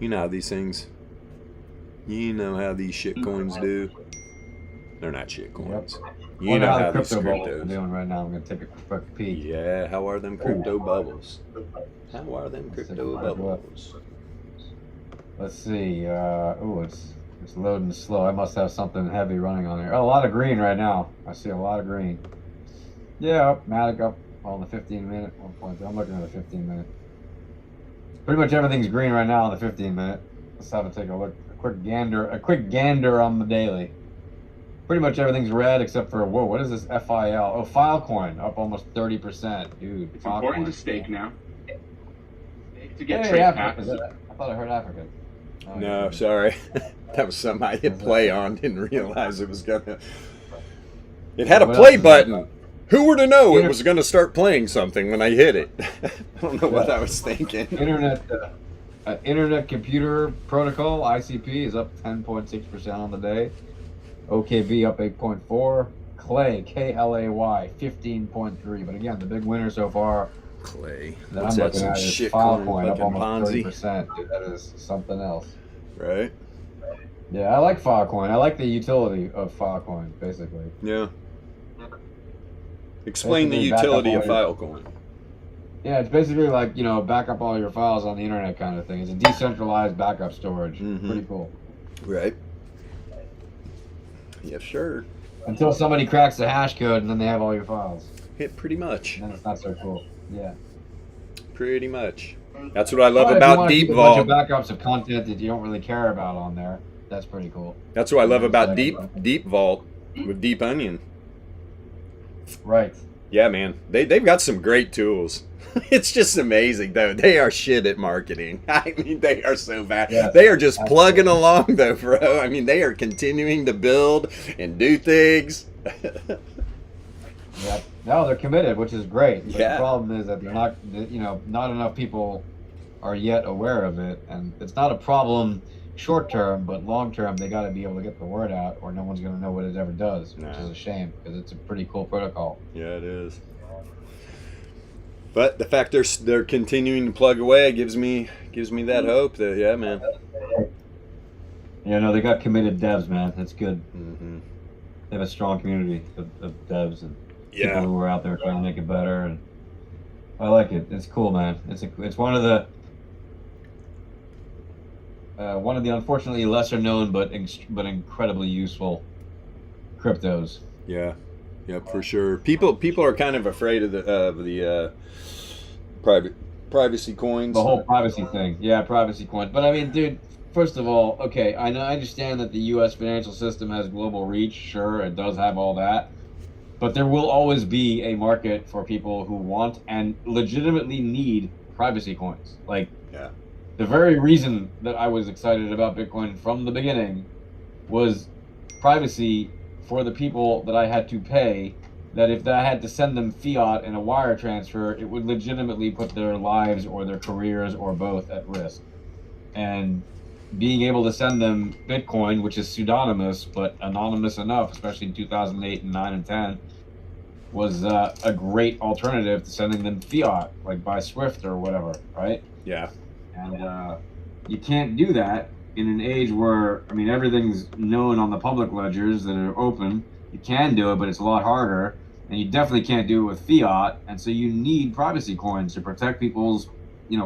You know how these things. You know how these shit coins do. They're not shit coins. You Wonder know how how the these crypto bubbles are cryptos. doing right now. I'm gonna take a quick peek. Yeah, how are them crypto bubbles? How are them Let's take a crypto quick look. bubbles? Let's see. Oh, it's loading slow. I must have something heavy running on here. Oh, a lot of green right now. I see a lot of green. Yeah, up, Matic up on the 15-minute. 1.2. I'm looking at the 15-minute. Pretty much everything's green right now on the 15-minute. Let's have to take a look. A quick gander on the daily. Pretty much everything's red except for, whoa, what is this FIL? Oh, Filecoin up almost 30%. Dude, It's Filecoin. important to stake now. To get Hey, trade Africa. packs. I thought I heard African. Oh, No, yeah. sorry. That was something I hit play on. Didn't realize it was gonna. It had a What play else is button. Who were to know it Inter- was gonna start playing something when I hit it? I don't know what I was thinking. Internet Computer Protocol, ICP, is up 10.6% on the day. OKB up 8.4. Clay, KLAY, 15.3. But again, the big winner so far Clay. that What's I'm that? looking Some at is shit coin, Filecoin, up fucking almost Ponzi, 30%. Dude, that is something else. right? Yeah, I like Filecoin. I like the utility of Filecoin, basically. Yeah. Explain the Basically, back up utility of all your- Filecoin. Yeah, it's basically like, back up all your files on the internet kind of thing. It's a decentralized backup storage. Mhm. Pretty cool. Right. Yes, sure. Until somebody cracks the hash code and then they have all your files. Hit pretty much. And then it's not so cool. Yeah. Pretty much. That's what I love Well, if you about wanna Deep keep a bunch Vault. of backups of content that you don't really care about on there, that's pretty cool. That's what I love about Exactly. Deep Vault with Deep Onion. Right. Yeah, man. They've got some great tools. It's just amazing, though. They are shit at marketing. I mean, they are so bad. Yes, They are just absolutely. plugging along, though, bro. I mean, they are continuing to build and do things. Yep. No, they're committed, which is great. But Yeah. the problem is that they're not, not enough people are yet aware of it. And it's not a problem short term, but long term, they got to be able to get the word out or no one's going to know what it ever does, which Nah. is a shame because it's a pretty cool protocol. Yeah, it is. But the fact they're continuing to plug away gives me that hope that, yeah, man. Yeah, no, they got committed devs, man. That's good. Mm-hmm. They have a strong community of devs and people Yeah. who are out there trying to make it better. And I like it. It's cool, man. It's one of the unfortunately lesser known but incredibly useful cryptos. Yeah. Yep, for sure. People are kind of afraid of the privacy coins. The whole privacy thing. Yeah, privacy coins. But I mean, dude, first of all, okay, I understand that the U.S. financial system has global reach. Sure, it does have all that. But there will always be a market for people who want and legitimately need privacy coins. Like, Yeah. the very reason that I was excited about Bitcoin from the beginning was privacy for the people that I had to pay, that if I had to send them fiat in a wire transfer, it would legitimately put their lives or their careers or both at risk. And being able to send them Bitcoin, which is pseudonymous but anonymous enough, especially in 2008 and 9 and 10, was a great alternative to sending them fiat, like by Swift or whatever, right? Yeah. And you can't do that in an age where, I mean, everything's known on the public ledgers that are open. You can do it, but it's a lot harder. And you definitely can't do it with fiat. And so you need privacy coins to protect people's,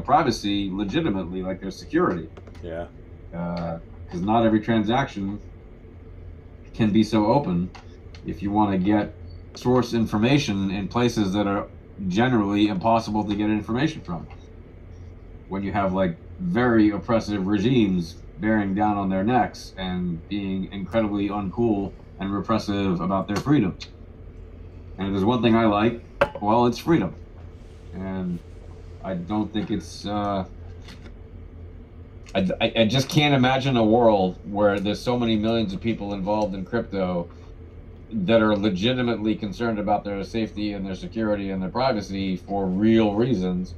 privacy legitimately, like their security. Yeah. Because not every transaction can be so open if you want to get source information in places that are generally impossible to get information from. When you have like very oppressive regimes bearing down on their necks and being incredibly uncool and repressive about their freedom. And if there's one thing I like, well, it's freedom. And I don't think it's I just can't imagine a world where there's so many millions of people involved in crypto that are legitimately concerned about their safety and their security and their privacy for real reasons,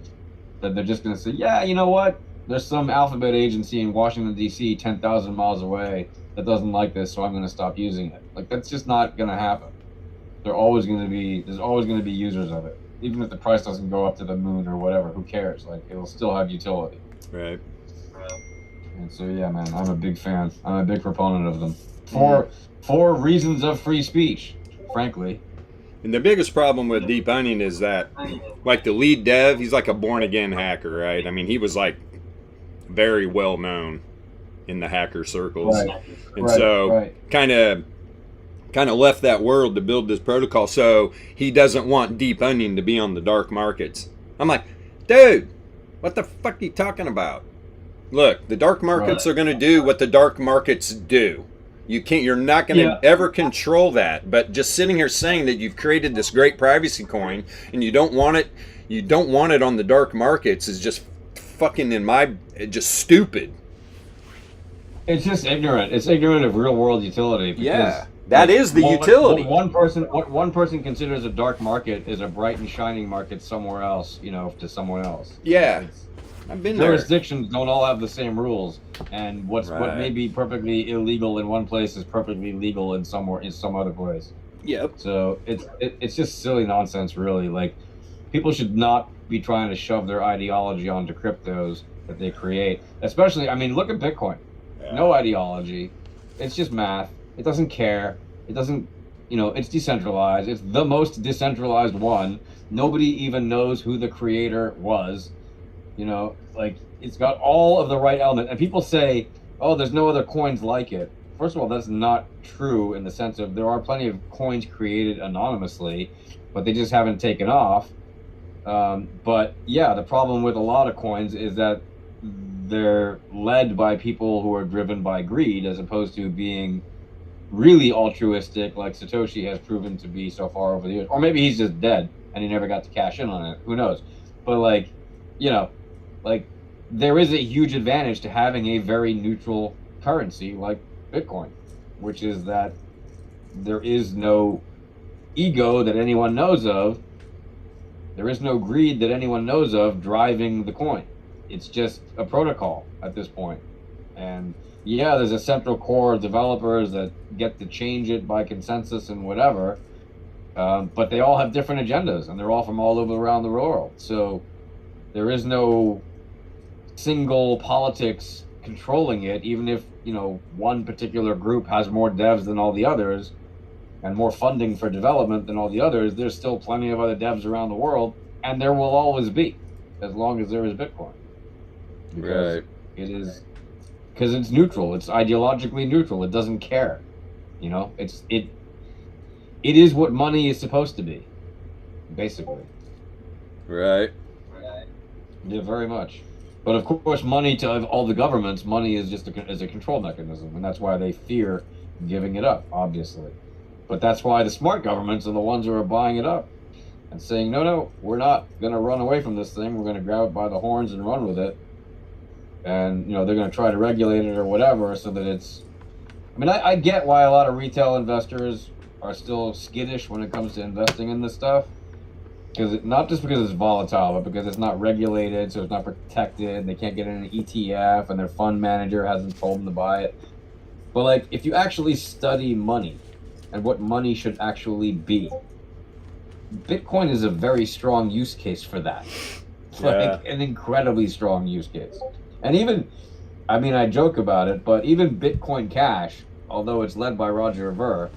that they're just going to say, yeah, you know what? There's some alphabet agency in Washington, D.C., 10,000 miles away that doesn't like this, so I'm going to stop using it. Like, that's just not going to happen. There's always going to be users of it. Even if the price doesn't go up to the moon or whatever, who cares? Like, it'll still have utility. Right. And so, yeah, man, I'm a big fan. I'm a big proponent of them. For reasons of free speech, frankly. And the biggest problem with Deep Onion is that, like, the lead dev, he's like a born-again hacker, right? I mean, he was, like, very well known in the hacker circles. Right. And so kind of left that world to build this protocol. So he doesn't want Deep Onion to be on the dark markets. I'm like, dude, what the fuck are you talking about? Look, the dark markets are going to do what the dark markets do. You're not going to ever control that. But just sitting here saying that you've created this great privacy coin and you don't want it on the dark markets is just fucking just stupid. It's just ignorant. It's ignorant of real world utility. Yeah, that is the utility. What one person considers a dark market is a bright and shining market somewhere else, to someone else. Yeah. I've been there. Jurisdictions don't all have the same rules, and what may be perfectly illegal in one place is perfectly legal in some other place. Yep. So it's just silly nonsense, really. Like, people should not be trying to shove their ideology onto cryptos that they create. Especially, I mean, look at Bitcoin. Yeah. No ideology. It's just math. It doesn't care. It doesn't, it's decentralized. It's the most decentralized one. Nobody even knows who the creator was. Like, it's got all of the right elements. And people say, oh, there's no other coins like it. First of all, that's not true in the sense of there are plenty of coins created anonymously, but they just haven't taken off. But yeah, the problem with a lot of coins is that they're led by people who are driven by greed as opposed to being really altruistic, like Satoshi has proven to be so far over the years. Or maybe he's just dead and he never got to cash in on it. Who knows? But there is a huge advantage to having a very neutral currency like Bitcoin, which is that there is no ego that anyone knows of. There is no greed that anyone knows of driving the coin. It's just a protocol at this point. And yeah, there's a central core of developers that get to change it by consensus and whatever, but they all have different agendas and they're all from all over around the world. So there is no single politics controlling it, even if, one particular group has more devs than all the others and more funding for development than all the others. There's still plenty of other devs around the world, and there will always be, as long as there is Bitcoin. Because because it's neutral. It's ideologically neutral. It doesn't care. It is what money is supposed to be, basically. Right. Yeah, very much. But of course, money to all the governments, money is just a control mechanism, and that's why they fear giving it up, obviously. But that's why the smart governments are the ones who are buying it up and saying, no, we're not going to run away from this thing. We're going to grab it by the horns and run with it. And, they're going to try to regulate it or whatever so that it's... I mean, I get why a lot of retail investors are still skittish when it comes to investing in this stuff. Not just because it's volatile, but because it's not regulated, so it's not protected. They can't get in an ETF, and their fund manager hasn't told them to buy it. But, if you actually study money and what money should actually be, Bitcoin is a very strong use case for that. An incredibly strong use case. And even, I joke about it, but even Bitcoin Cash, although it's led by Roger Ver,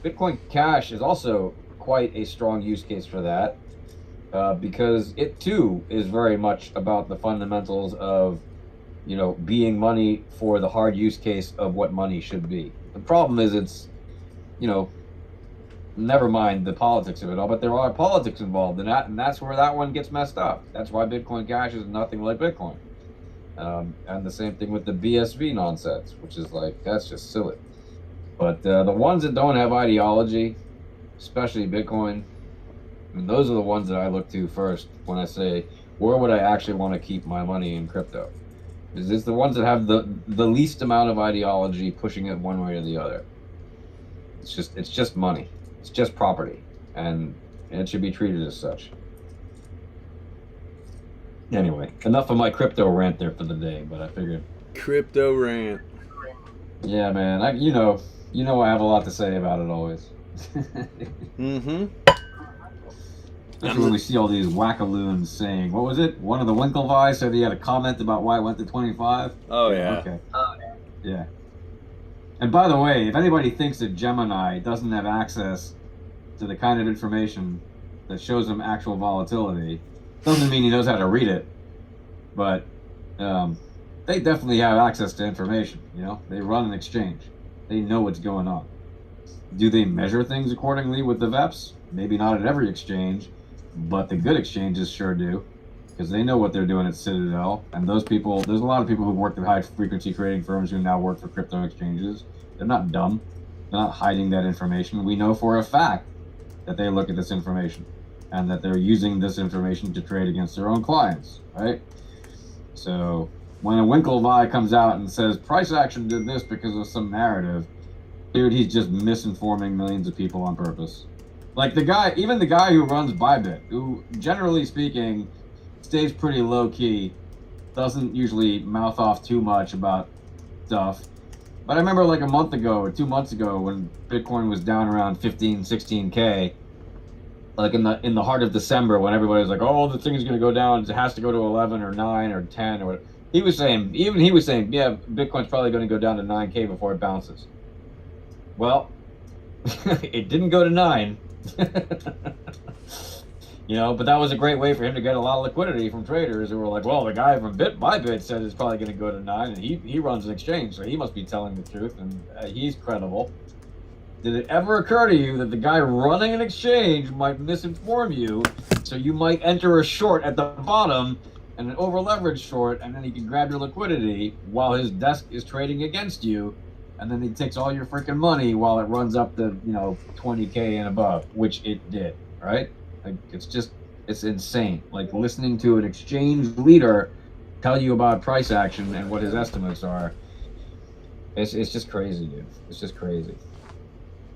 Bitcoin Cash is also quite a strong use case for that. Because it too is very much about the fundamentals of, being money for the hard use case of what money should be. The problem is it's, never mind the politics of it all, but there are politics involved in that, and that's where that one gets messed up. That's why Bitcoin Cash is nothing like Bitcoin. And the same thing with the BSV nonsense, which is like, that's just silly. But the ones that don't have ideology, especially Bitcoin, I mean, those are the ones that I look to first when I say, where would I actually want to keep my money in crypto? Is this the ones that have the least amount of ideology pushing it one way or the other? It's just money. It's just property, and it should be treated as such. Anyway, enough of my crypto rant there for the day, but I figured. Crypto rant. Yeah, man. You know I have a lot to say about it always. Mm-hmm. Especially when we see all these wackaloons saying, what was it? One of the Winklevi said he had a comment about why it went to 25. Oh yeah. Okay. Yeah. And by the way, if anybody thinks that Gemini doesn't have access to the kind of information that shows him actual volatility, doesn't mean he knows how to read it, but they definitely have access to information. You know, they run an exchange. They know what's going on. Do they measure things accordingly with the VEPS? Maybe not at every exchange, but the good exchanges sure do, because they know what they're doing at Citadel. And those people, there's a lot of people who worked at high frequency trading firms who now work for crypto exchanges. They're not dumb. They're not hiding that information. We know for a fact that they look at this information and that they're using this information to trade against their own clients, right? So when a Winklevi comes out and says price action did this because of some narrative, dude, he's just misinforming millions of people on purpose. Like even the guy who runs Bybit, who generally speaking stays pretty low key, doesn't usually mouth off too much about stuff. But I remember like a month ago or 2 months ago when Bitcoin was down around 15, 16K, like in the heart of December when everybody was like, oh, the thing is going to go down, it has to go to 11 or 9 or 10 or whatever. He was saying, yeah, Bitcoin's probably going to go down to 9K before it bounces. Well, it didn't go to 9. You know, but that was a great way for him to get a lot of liquidity from traders who were like, well, the guy from Bybit said it's probably going to go to 9, and he runs an exchange, so he must be telling the truth, and he's credible. Did it ever occur to you that the guy running an exchange might misinform you, so you might enter a short at the bottom and an over-leveraged short, and then he can grab your liquidity while his desk is trading against you, and then he takes all your freaking money while it runs up to, 20K and above, which it did, right? Like, it's insane. Like, listening to an exchange leader tell you about price action and what his estimates are, it's just crazy, dude. It's just crazy.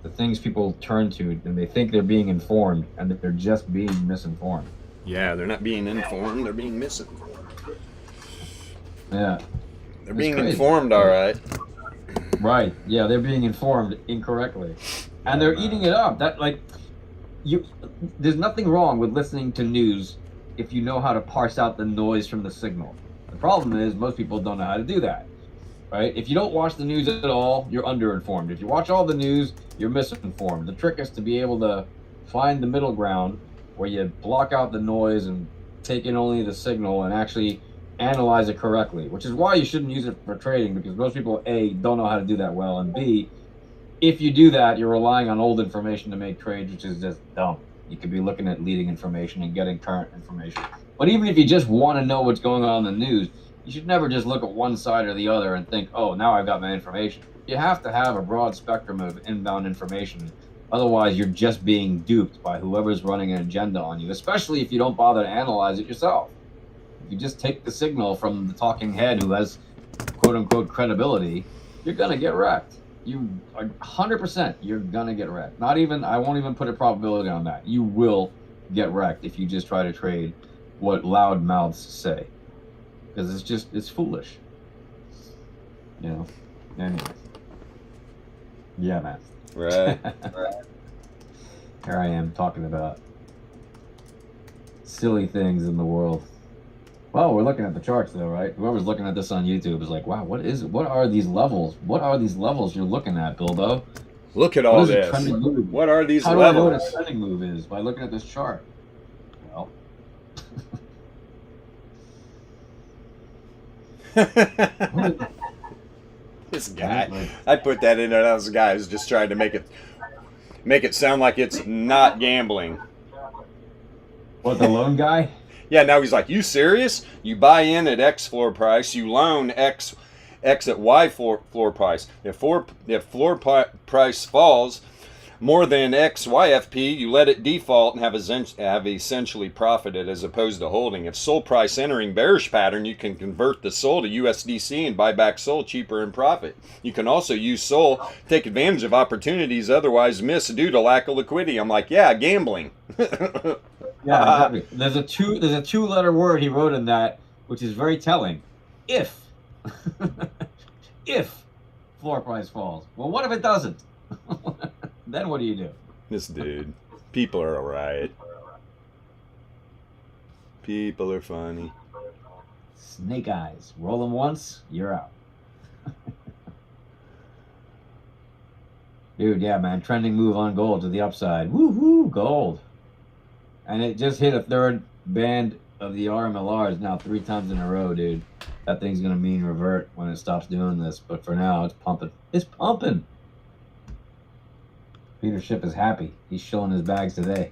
The things people turn to, and they think they're being informed, and that they're just being misinformed. Yeah, they're not being informed, they're being misinformed. Yeah. They're being informed, all right. Right. Yeah, they're being informed incorrectly. And they're eating it up. There's nothing wrong with listening to news if you know how to parse out the noise from the signal. The problem is most people don't know how to do that. Right? If you don't watch the news at all, you're underinformed. If you watch all the news, you're misinformed. The trick is to be able to find the middle ground where you block out the noise and take in only the signal and actually analyze it correctly, which is why you shouldn't use it for trading, because most people, A, don't know how to do that well, and B, if you do that, you're relying on old information to make trades, which is just dumb. You could be looking at leading information and getting current information. But even if you just want to know what's going on in the news, you should never just look at one side or the other and think, oh, now I've got my information. You have to have a broad spectrum of inbound information. Otherwise, you're just being duped by whoever's running an agenda on you, especially if you don't bother to analyze it yourself. If you just take the signal from the talking head who has quote-unquote credibility, you're going to get wrecked. You are 100%, you're going to get wrecked. I won't even put a probability on that. You will get wrecked if you just try to trade what loud mouths say. Because it's foolish. Anyway. Yeah, man. Right. Here I am talking about silly things in the world. Well, we're looking at the charts though, right? Whoever's looking at this on YouTube is like, wow, what are these levels? What are these levels you're looking at, Bilbo? Look at all this. What are these levels? How do I know what a trending move is? By looking at this chart. Well. This guy, I put that in there. That was the guy who's just trying to make it sound like it's not gambling. What, the lone guy? Yeah, now he's like, you serious? You buy in at X floor price, you loan X at Y floor price. If floor price falls more than XYFP, you let it default and have essentially profited as opposed to holding. If SOL price entering bearish pattern, you can convert the SOL to USDC and buy back SOL cheaper and profit. You can also use SOL, take advantage of opportunities otherwise missed due to lack of liquidity. I'm like, yeah, gambling. Yeah, exactly. There's a two-letter word he wrote in that, which is very telling. If. If floor price falls. Well, what if it doesn't? Then what do you do? This dude. People are a riot. People are funny. Snake eyes. Roll them once, you're out. Dude, yeah, man. Trending move on gold to the upside. Woo-hoo, gold. And it just hit a third band of the RMLRs now 3 times in a row, dude. That thing's going to mean revert when it stops doing this. But for now, it's pumping. It's pumping. Peter Schiff is happy. He's showing his bags today.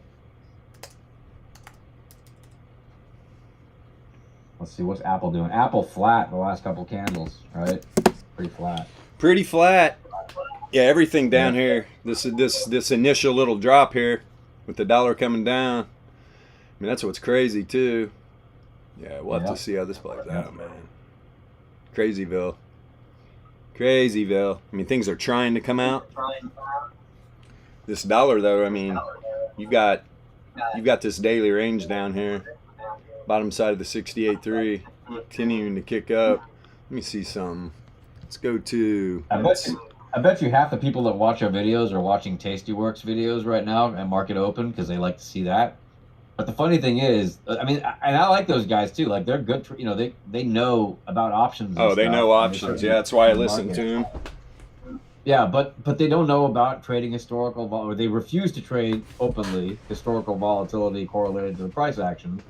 Let's see, what's Apple doing? Apple flat the last couple candles, right? Pretty flat. Pretty flat. Yeah, everything down here. This initial little drop here with the dollar coming down. I mean, that's what's crazy too. Yeah, we'll have to see how this plays out, man. Crazyville. Crazyville. I mean, things are trying to come out. This dollar, though, I mean, you've got this daily range down here, bottom side of the 68.3, continuing to kick up. Let me see some. Let's go to. I bet you half the people that watch our videos are watching Tastyworks videos right now at Market Open because they like to see that. But the funny thing is, I mean, and I like those guys too. Like they're good, you know. They know about options. Oh, they know options. Yeah, that's why I listen to them. Yeah, but they don't know about trading historical or they refuse to trade openly historical volatility correlated to the price action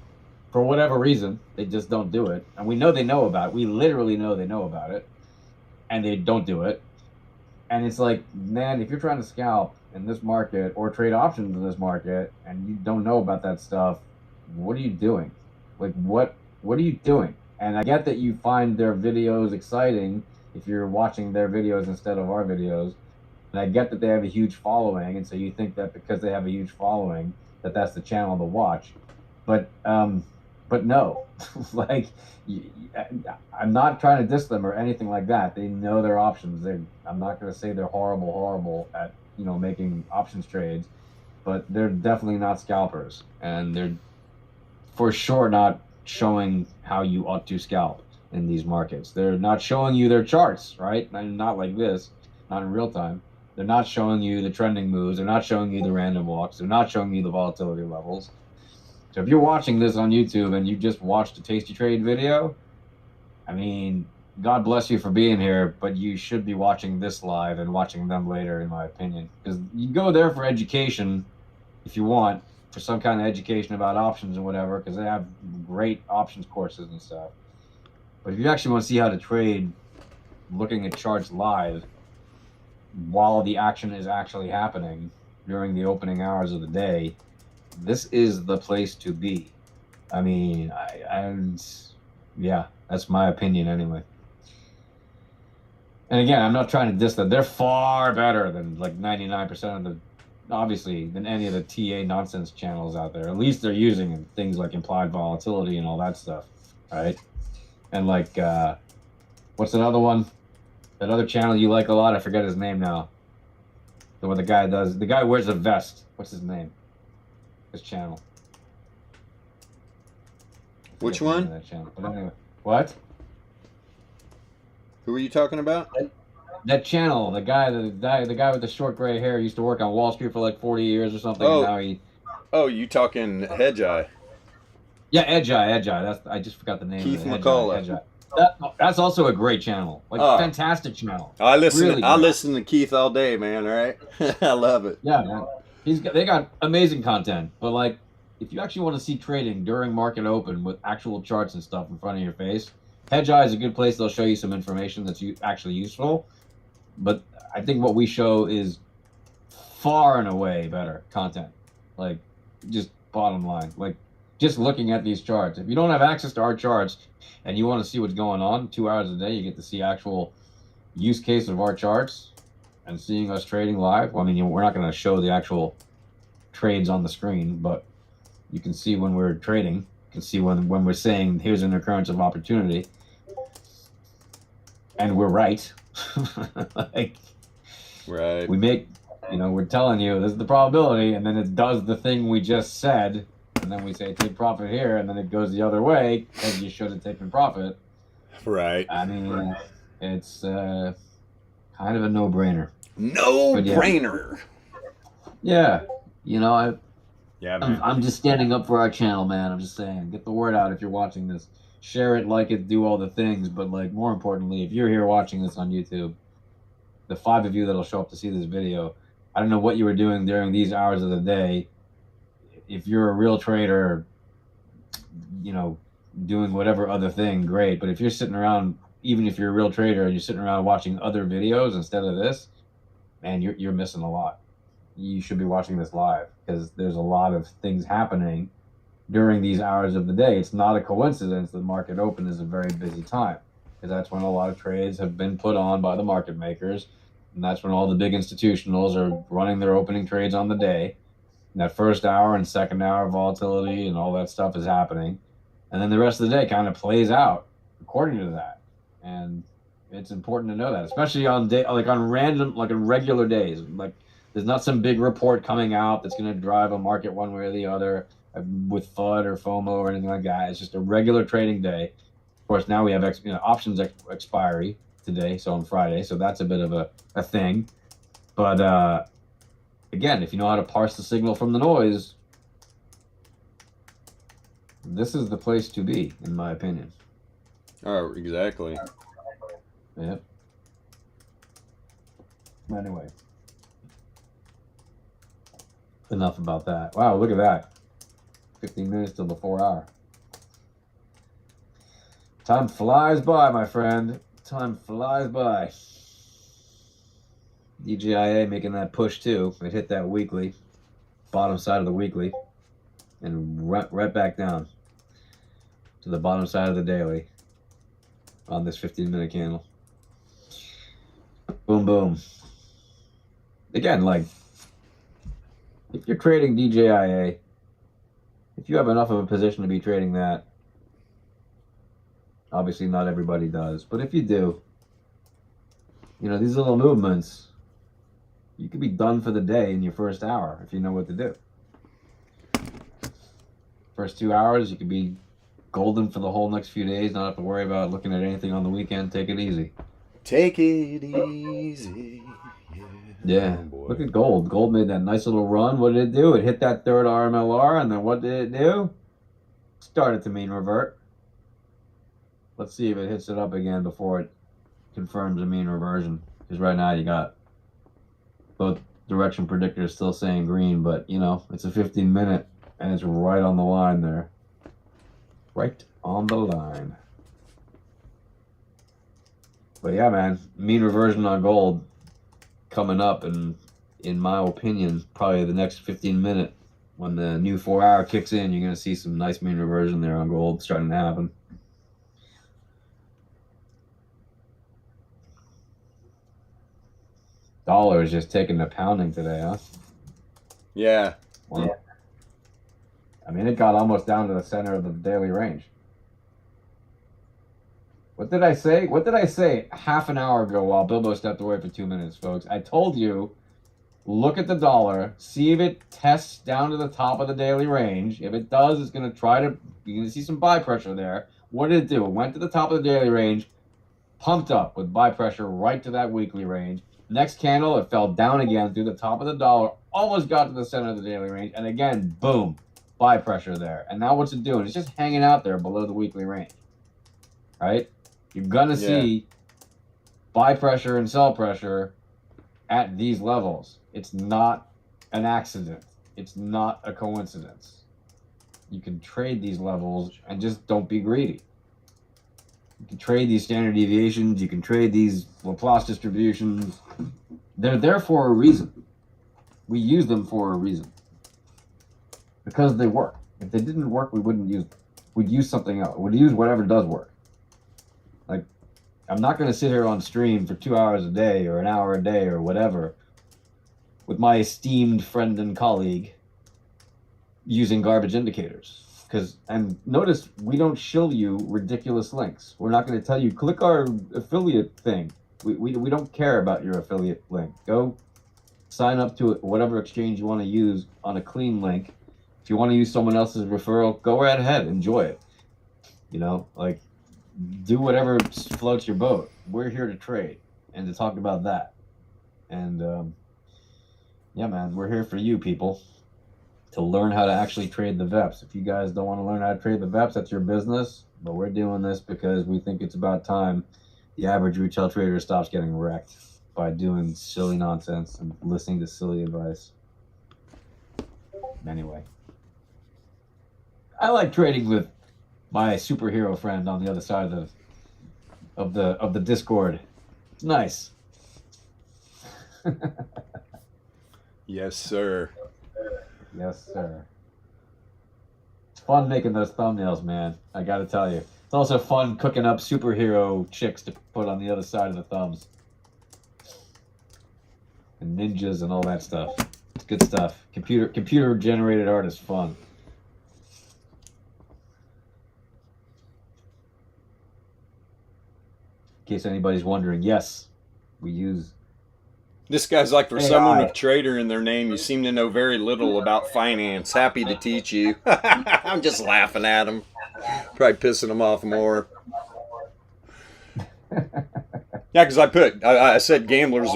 for whatever reason. They just don't do it, and we know they know about it. We literally know they know about it, and they don't do it. And it's like, man, if you're trying to scalp in this market or trade options in this market and you don't know about that stuff, what are you doing? Like, what are you doing? And I get that you find their videos exciting if you're watching their videos instead of our videos. And I get that they have a huge following, and so you think that because they have a huge following, that that's the channel to watch. But no, like, I'm not trying to diss them or anything like that. They know their options. I'm not going to say they're horrible at, you know, making options trades, but they're definitely not scalpers, and they're for sure not showing how you ought to scalp in these markets. They're not showing you their charts, right? And not like this, not in real time. They're not showing you the trending moves. They're not showing you the random walks. They're not showing you the volatility levels. So if you're watching this on YouTube and you just watched a Tasty Trade video, I mean, God bless you for being here, but you should be watching this live and watching them later, in my opinion. Because you go there for education, if you want, for some kind of education about options and whatever, because they have great options courses and stuff. But if you actually want to see how to trade looking at charts live while the action is actually happening during the opening hours of the day, this is the place to be. I mean, yeah, that's my opinion anyway. And again, I'm not trying to diss them. They're far better than like 99% of the, obviously, than any of the TA nonsense channels out there. At least they're using things like implied volatility and all that stuff, right? And like, what's another one? That other channel you like a lot? I forget his name now. The one the guy does. The guy wears a vest. What's his name? His channel. Which one? That channel. But anyway, what? Who are you talking about? That channel. The guy with the short gray hair used to work on Wall Street for like 40 years or something. Oh, and now oh, you talking Hedge Eye? Yeah, Edge Eye. That's, I just forgot the name. Keith of it. McCullough. That's also a great channel. Like, fantastic channel. I listen. Really I listen to Keith all day, man. All right, I love it. Yeah, man. They got amazing content. But like, if you actually want to see trading during market open with actual charts and stuff in front of your face, Hedge Eye is a good place. They'll show you some information that's actually useful. But I think what we show is far and away better content. Like, just bottom line. Like, just looking at these charts. If you don't have access to our charts and you want to see what's going on 2 hours a day, you get to see actual use case of our charts and seeing us trading live. Well, I mean, we're not going to show the actual trades on the screen, but you can see when we're trading. You can see when we're saying here's an occurrence of opportunity, and we're right. Like, Right. we make, we're telling you this is the probability, and then it does the thing we just said, and then we say take profit here, and then it goes the other way because you should have taken profit. Right. I mean, it's kind of a no-brainer. No-brainer. Yeah, Yeah, man. I'm just standing up for our channel, man. I'm just saying, get the word out if you're watching this. Share it, like it, do all the things, but like more importantly, if you're here watching this on YouTube, the 5 of you that'll show up to see this video, I don't know what you were doing during these hours of the day. If you're a real trader, doing whatever other thing, great. But if you're sitting around, even if you're a real trader and you're sitting around watching other videos instead of this, man, you're missing a lot. You should be watching this live because there's a lot of things happening during these hours of the day. It's not a coincidence that market open is a very busy time, because that's when a lot of trades have been put on by the market makers, and that's when all the big institutionals are running their opening trades on the day. And that first hour and second hour volatility and all that stuff is happening, and then the rest of the day kind of plays out according to that. And it's important to know that, especially on regular days. Like, there's not some big report coming out that's going to drive a market one way or the other with FUD or FOMO or anything like that. It's just a regular trading day. Of course, now we have options expiry today, so on Friday, so that's a bit of a thing. But again, if you know how to parse the signal from the noise, this is the place to be, in my opinion. Oh, exactly. Yep. Anyway. Enough about that. Wow, look at that. 15 minutes till the 4 hour. Time flies by, my friend. Time flies by. DJIA making that push too. It hit that weekly, bottom side of the weekly, and right back down to the bottom side of the daily on this 15-minute candle. Boom, boom. Again, like, if you're trading DJIA, if you have enough of a position to be trading that, obviously not everybody does, but if you do, these little movements, you could be done for the day in your first hour if you know what to do. First 2 hours, you could be golden for the whole next few days, not have to worry about looking at anything on the weekend. Take it easy. Take it easy. Yeah, Oh, boy. look at gold. Gold made that nice little run. What did it do? It hit that third RMLR, and then what did it do? Started to mean revert. Let's see if it hits it up again before it confirms a mean reversion. Because right now you got both direction predictors still saying green, but it's a 15-minute, and it's right on the line there. Right on the line. But yeah, man, mean reversion on gold coming up, and in my opinion, probably the next 15-minute, when the new 4 hour kicks in, you're going to see some nice mean reversion there on gold starting to happen. Dollar is just taking a pounding today, huh? Yeah. Well, I mean, it got almost down to the center of the daily range. What did I say? What did I say half an hour ago while Bilbo stepped away for 2 minutes, folks? I told you, look at the dollar, see if it tests down to the top of the daily range. If it does, it's going to you're going to see some buy pressure there. What did it do? It went to the top of the daily range, pumped up with buy pressure right to that weekly range. Next candle, it fell down again through the top of the dollar, almost got to the center of the daily range, and again, boom, buy pressure there. And now what's it doing? It's just hanging out there below the weekly range, right? You're going to see buy pressure and sell pressure at these levels. It's not an accident. It's not a coincidence. You can trade these levels and just don't be greedy. You can trade these standard deviations. You can trade these Laplace distributions. They're there for a reason. We use them for a reason. Because they work. If they didn't work, we'd use something else. We'd use whatever does work. Like, I'm not going to sit here on stream for 2 hours a day or an hour a day or whatever with my esteemed friend and colleague using garbage indicators. And notice, we don't shill you ridiculous links. We're not going to tell you, click our affiliate thing. We don't care about your affiliate link. Go sign up to whatever exchange you want to use on a clean link. If you want to use someone else's referral, go right ahead, enjoy it. You know, like, do whatever floats your boat. We're here to trade and to talk about that. And yeah, man, we're here for you people to learn how to actually trade the VEPS. If you guys don't want to learn how to trade the VEPS, that's your business. But we're doing this because we think it's about time the average retail trader stops getting wrecked by doing silly nonsense and listening to silly advice. Anyway, I like trading with my superhero friend on the other side of the Discord. It's nice. Yes, sir. Yes, sir. It's fun making those thumbnails, man. I gotta tell you. It's also fun cooking up superhero chicks to put on the other side of the thumbs. And ninjas and all that stuff. It's good stuff. Computer generated art is fun. In case anybody's wondering, yes, we use... This guy's like, for AI. someone with trader in their name, you seem to know very little about finance. Happy to teach you. I'm just laughing at him. Probably pissing him off more. Yeah, because I said gamblers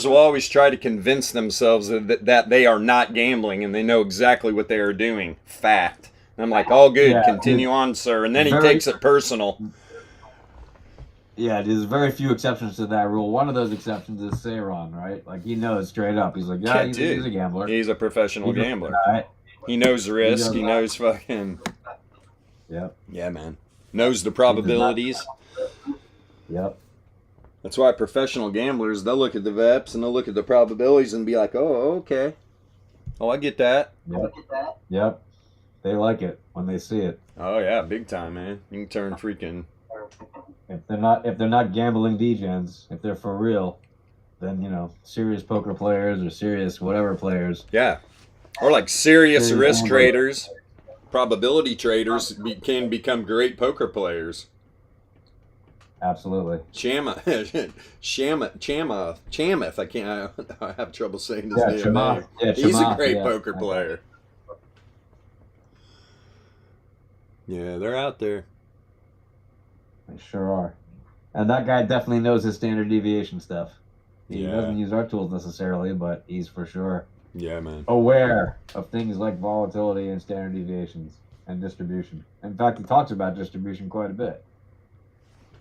will always try to convince themselves that they are not gambling and they know exactly what they are doing. Fact. And I'm like, all good, Yeah, continue on, sir. And then he takes it personal. Yeah, there's very few exceptions to that rule. One of those exceptions is Sayron, right? Like, he knows straight up. He's like, yeah, he's a gambler. He's a professional gambler. Right. He knows risk. He knows fucking... Yep. Yeah, man. Knows the probabilities. Yep. That's why professional gamblers, they'll look at the VEPS and they'll look at the probabilities and be like, oh, okay. Oh, I get that. Yep. Yep. They like it when they see it. Oh, yeah, big time, man. You can turn freaking... If they're not gambling degens, if they're for real, then, you know, serious poker players or serious whatever players. Yeah. Or like serious risk gambling. traders, probability traders can become great poker players. Absolutely. Chamath. I have trouble saying his Yeah, name. Chamath. Yeah, He's a Chamath, great yeah. poker player. Yeah, they're out there. They sure are. And that guy definitely knows his standard deviation stuff. He Yeah. doesn't use our tools necessarily, but he's for sure Yeah, man. aware of things like volatility and standard deviations and distribution. In fact, he talks about distribution quite a bit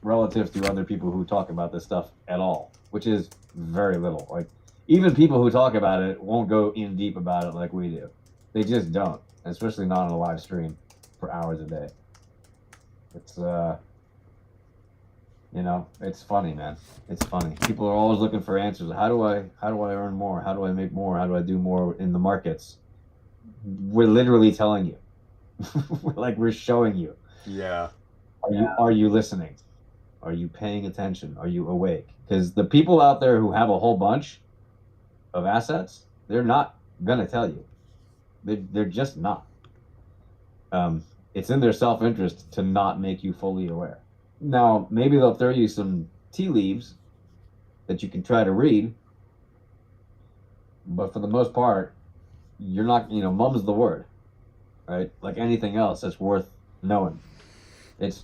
relative to other people who talk about this stuff at all, which is very little. Like, even people who talk about it won't go in deep about it like we do. They just don't, especially not on a live stream for hours a day. It's you know, it's funny, man. It's funny. People are always looking for answers. How do I earn more? How do I make more? How do I do more in the markets? We're literally telling you. Like, we're showing you. Yeah. Are you listening? Are you paying attention? Are you awake? Because the people out there who have a whole bunch of assets, they're not gonna tell you. They're just not. It's in their self-interest to not make you fully aware. Now, maybe they'll throw you some tea leaves that you can try to read, but for the most part, you're not, you know, mum's the word, right? Like anything else that's worth knowing.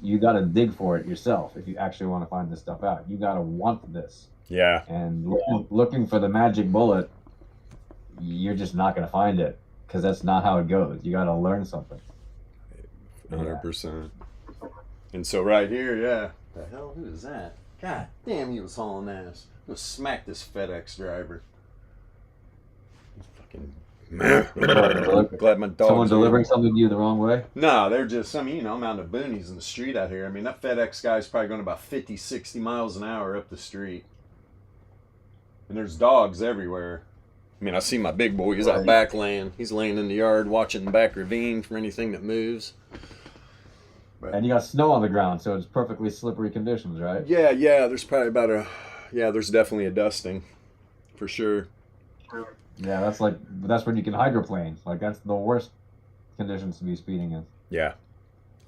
You got to dig for it yourself if you actually want to find this stuff out. You got to want this. Yeah. And looking for the magic bullet, you're just not going to find it because that's not how it goes. You got to learn something. 100%. And so right here, yeah. The hell, who is that? God damn, he was hauling ass. I'm gonna smack this FedEx driver. Fucking. Glad my dog. Someone delivering something to you the wrong way? No, they're just, I'm out in the boonies in the street out here. I mean, that FedEx guy's probably going about 50, 60 miles an hour up the street. And there's dogs everywhere. I mean, I see my big boy. He's out back laying. He's laying in the yard watching the back ravine for anything that moves. And you got snow on the ground, so it's perfectly slippery conditions, right? Yeah. There's probably there's definitely a dusting, for sure. Yeah, that's when you can hydroplane. Like, that's the worst conditions to be speeding in. Yeah.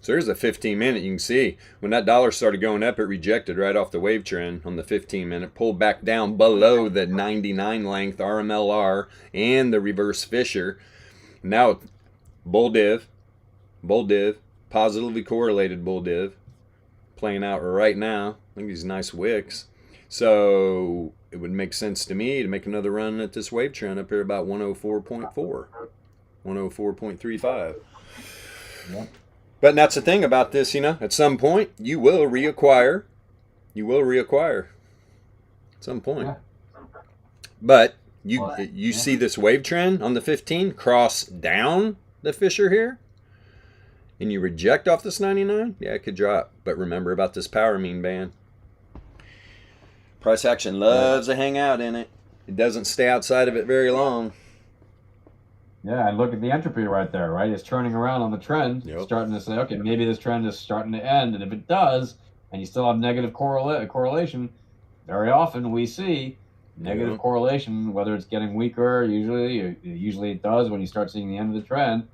So there's a 15-minute. You can see when that dollar started going up, it rejected right off the wave trend on the 15-minute, pulled back down below the 99 length RMLR and the reverse Fisher. Now, bull div, positively correlated bull div, playing out right now. I think these nice wicks. So it would make sense to me to make another run at this wave trend up here about 104.4, 104.35. Yep. But that's the thing about this, at some point you will reacquire. You will reacquire at some point. Yeah. But you see this wave trend on the 15 cross down the Fisher here, and you reject off this 99. Yeah, it could drop. But remember about this power mean band. Price action loves to hang out in it. It doesn't stay outside of it very long. Yeah, and look at the entropy right there, right? It's turning around on the trend, Yep. starting to say, okay, maybe this trend is starting to end. And if it does, and you still have negative correlation, very often we see negative Yep. correlation, whether it's getting weaker, usually it does when you start seeing the end of the trend.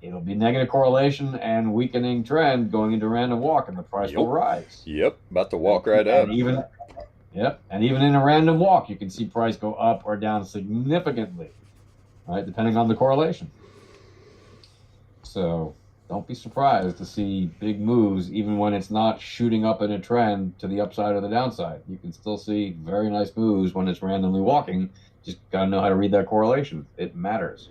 It'll be negative correlation and weakening trend going into random walk, and the price will rise. Yep, about to walk right up. And even in a random walk, you can see price go up or down significantly, right, depending on the correlation. So don't be surprised to see big moves, even when it's not shooting up in a trend to the upside or the downside. You can still see very nice moves when it's randomly walking. Just got to know how to read that correlation. It matters.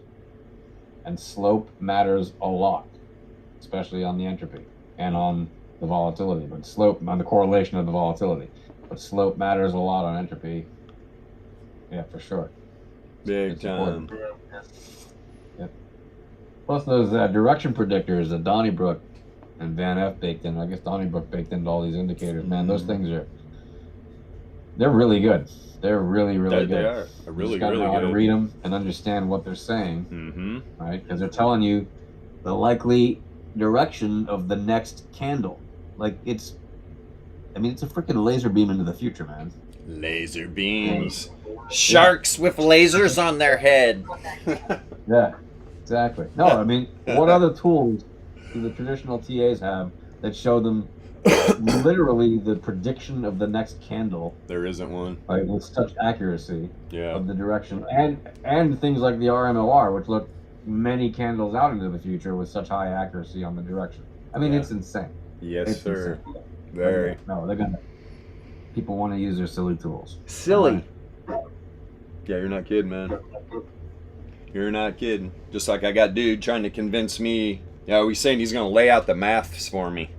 And slope matters a lot, especially on the entropy and on the volatility, but slope on the correlation of the volatility. But slope matters a lot on entropy. Yeah, for sure. Big time. Yep. Plus those direction predictors that Donnybrook and Van F baked in. I guess Donnybrook baked into all these indicators. Man, those things they're really good. They're really, really good. They are. They're really, you just gotta really know how good. to read them and understand what they're saying, Mm-hmm. right? Because they're telling you the likely direction of the next candle. Like it's a freaking laser beam into the future, man. Laser beams. Sharks with lasers on their head. Yeah, exactly. No, what other tools do the traditional TAs have that show them literally the prediction of the next candle, There isn't one. right, with such accuracy Yeah. of the direction, and things like the RMLR, which look many candles out into the future with such high accuracy on the direction. Yeah. It's insane. Yes, It's sir. insane. Very. No, people want to use their silly tools. Silly. Yeah, you're not kidding, man. You're not kidding. Just like I got dude trying to convince me. Yeah, he's saying he's going to lay out the maths for me.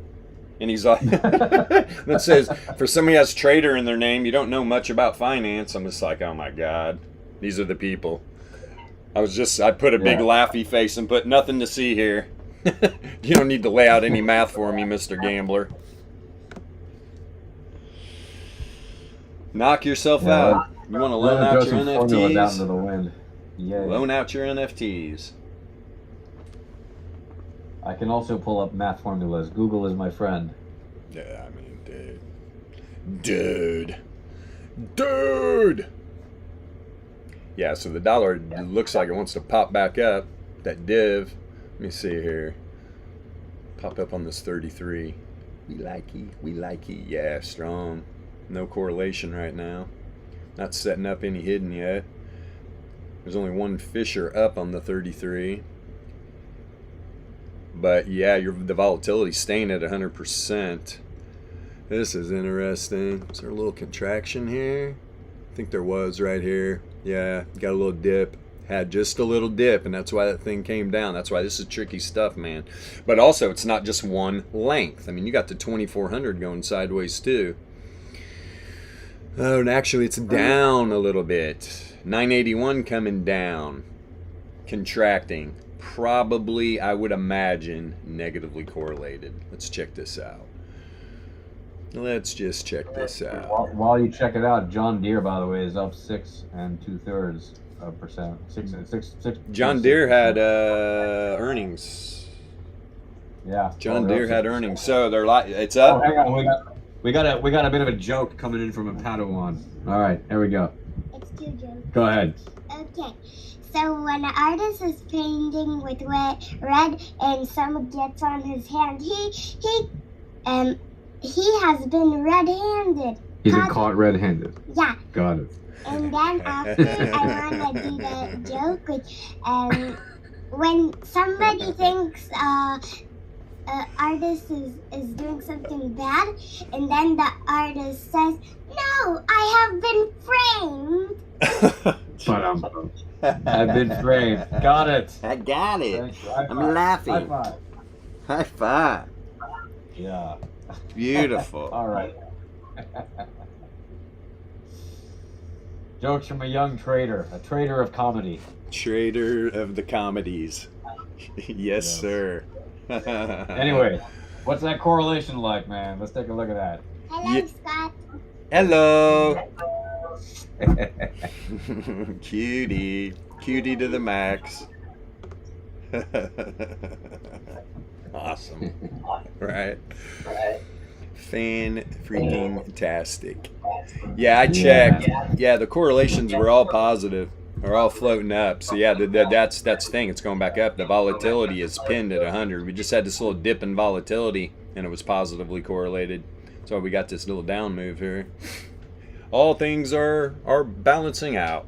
And he's like, that says, for somebody who has trader in their name, you don't know much about finance. I'm just like, oh my God, these are the people. I put a big laughy face and put nothing to see here. You don't need to lay out any math for me, Mr. Gambler. Knock yourself out. You want to loan out your Formulas out into NFTs? the wind. Yeah. Loan out your NFTs. I can also pull up math formulas. Google is my friend. Yeah, dude. Yeah, so the dollar looks like it wants to pop back up. That div, let me see here. Pop up on this 33. We like it. Yeah, strong. No correlation right now. Not setting up any hidden yet. There's only one Fisher up on the 33. But yeah, the volatility staying at 100%. This is interesting. Is there a little contraction here? I think there was right here. Yeah, got a little dip. Had just a little dip, and that's why that thing came down. That's why this is tricky stuff, man. But also, it's not just one length. You got the 2400 going sideways too. Oh, and actually, it's down a little bit. 981 coming down, contracting. Probably, I would imagine, negatively correlated. Let's check this out. Let's just check this out. While you check it out, John Deere, by the way, is up 6 2/3. percent. Six. John Deere had earnings. Yeah. John Deere had earnings. So they're it's Oh, up. hang on. We got a bit of a joke coming in from a Padawan. All right, here we go. It's two jokes. Go ahead. Okay. So when an artist is painting with red and someone gets on his hand, he has been red-handed. He's been caught red-handed. Yeah. Got it. And then after, I want to do the joke with, when somebody thinks artist is doing something bad, and then the artist says, "No, I have been framed." I've been framed. Got it. I got it. I'm High laughing. five. High five. Yeah. Beautiful. All right. Jokes from a young trader, a trader of comedy. Trader of the comedies. Yes, sir. Anyway, what's that correlation like, man? Let's take a look at that. Hello, Yeah. Scott. Hello. Cutie. Cutie to the max. Awesome. Right. Fan freaking tastic. Yeah, I checked. Yeah, the correlations were all positive. Are all floating up. So yeah, that's the thing. It's going back up. The volatility is pinned at 100. We just had this little dip in volatility, and it was positively correlated. So we got this little down move here. All things are balancing out.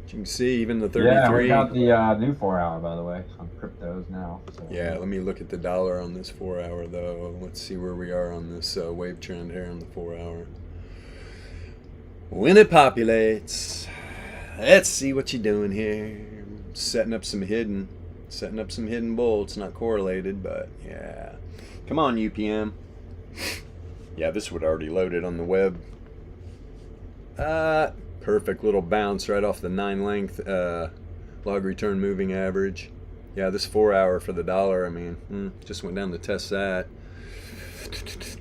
As you can see, even the 33. Yeah, we got the new 4 hour, by the way, on cryptos now. So. Yeah, let me look at the dollar on this 4 hour though. Let's see where we are on this wave trend here on the 4 hour. When it populates, let's see what you're doing here. Setting up some hidden bull. It's not correlated, but yeah. Come on, UPM. Yeah, this would already loaded on the web. Perfect little bounce right off the 9 length log return moving average. Yeah, this 4 hour for the dollar, I mean, just went down to test that.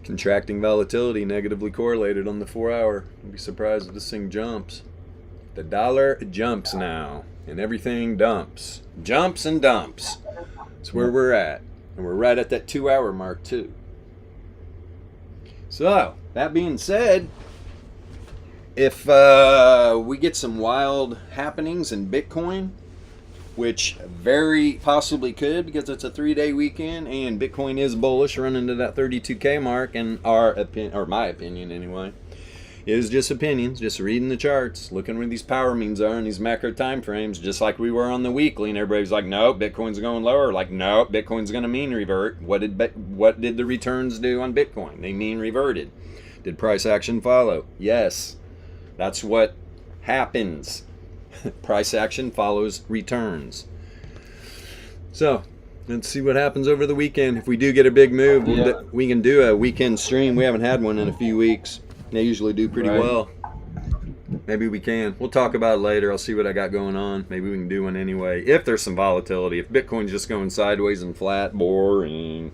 Contracting volatility negatively correlated on the 4 hour. I'd be surprised if this thing jumps. The dollar jumps now, and everything dumps. Jumps and dumps. That's where we're at. And we're right at that 2 hour mark too. So, that being said, if we get some wild happenings in Bitcoin, which very possibly could because it's a 3-day weekend and Bitcoin is bullish running to that 32K mark, and my opinion anyway, is just opinions, just reading the charts, looking where these power means are in these macro time frames, just like we were on the weekly, and everybody's like, no, Bitcoin's going lower. Like, no, Bitcoin's going to mean revert. What did the returns do on Bitcoin? They mean reverted. Did price action follow? Yes. That's what happens. Price action follows returns. So, let's see what happens over the weekend. If we do get a big move, we can do a weekend stream. We haven't had one in a few weeks. They usually do pretty well. Maybe we can. We'll talk about it later. I'll see what I got going on. Maybe we can do one anyway. If there's some volatility. If Bitcoin's just going sideways and flat, boring.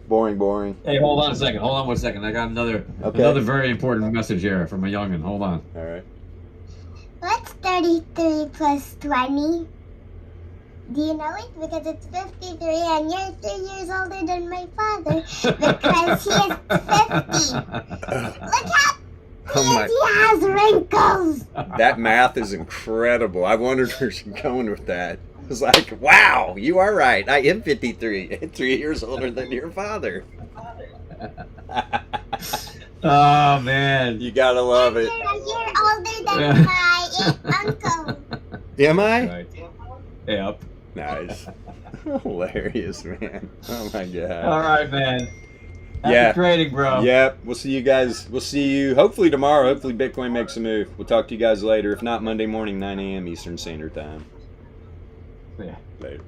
Boring. Hey, hold on a second. Hold on 1 second. I got another very important message here from a youngin'. Hold on. All right. What's 33 plus 20? Do you know it? Because it's 53 and you're 3 years older than my father because he is 50. Look how he has wrinkles. That math is incredible. I wondered where she's going with that. It's like, wow, you are right. I am 53, 3 years older than your father. Oh, man. You gotta love it. You're older than my uncle. Am I? Right. Yep. Nice. Hilarious, man. Oh my god. All right, man. Happy trading, bro. Yep. We'll see you guys. We'll see you hopefully tomorrow. Hopefully Bitcoin makes a move. We'll talk to you guys later. If not, Monday morning, 9 a.m. Eastern Standard Time. Yeah. Later.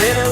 Been a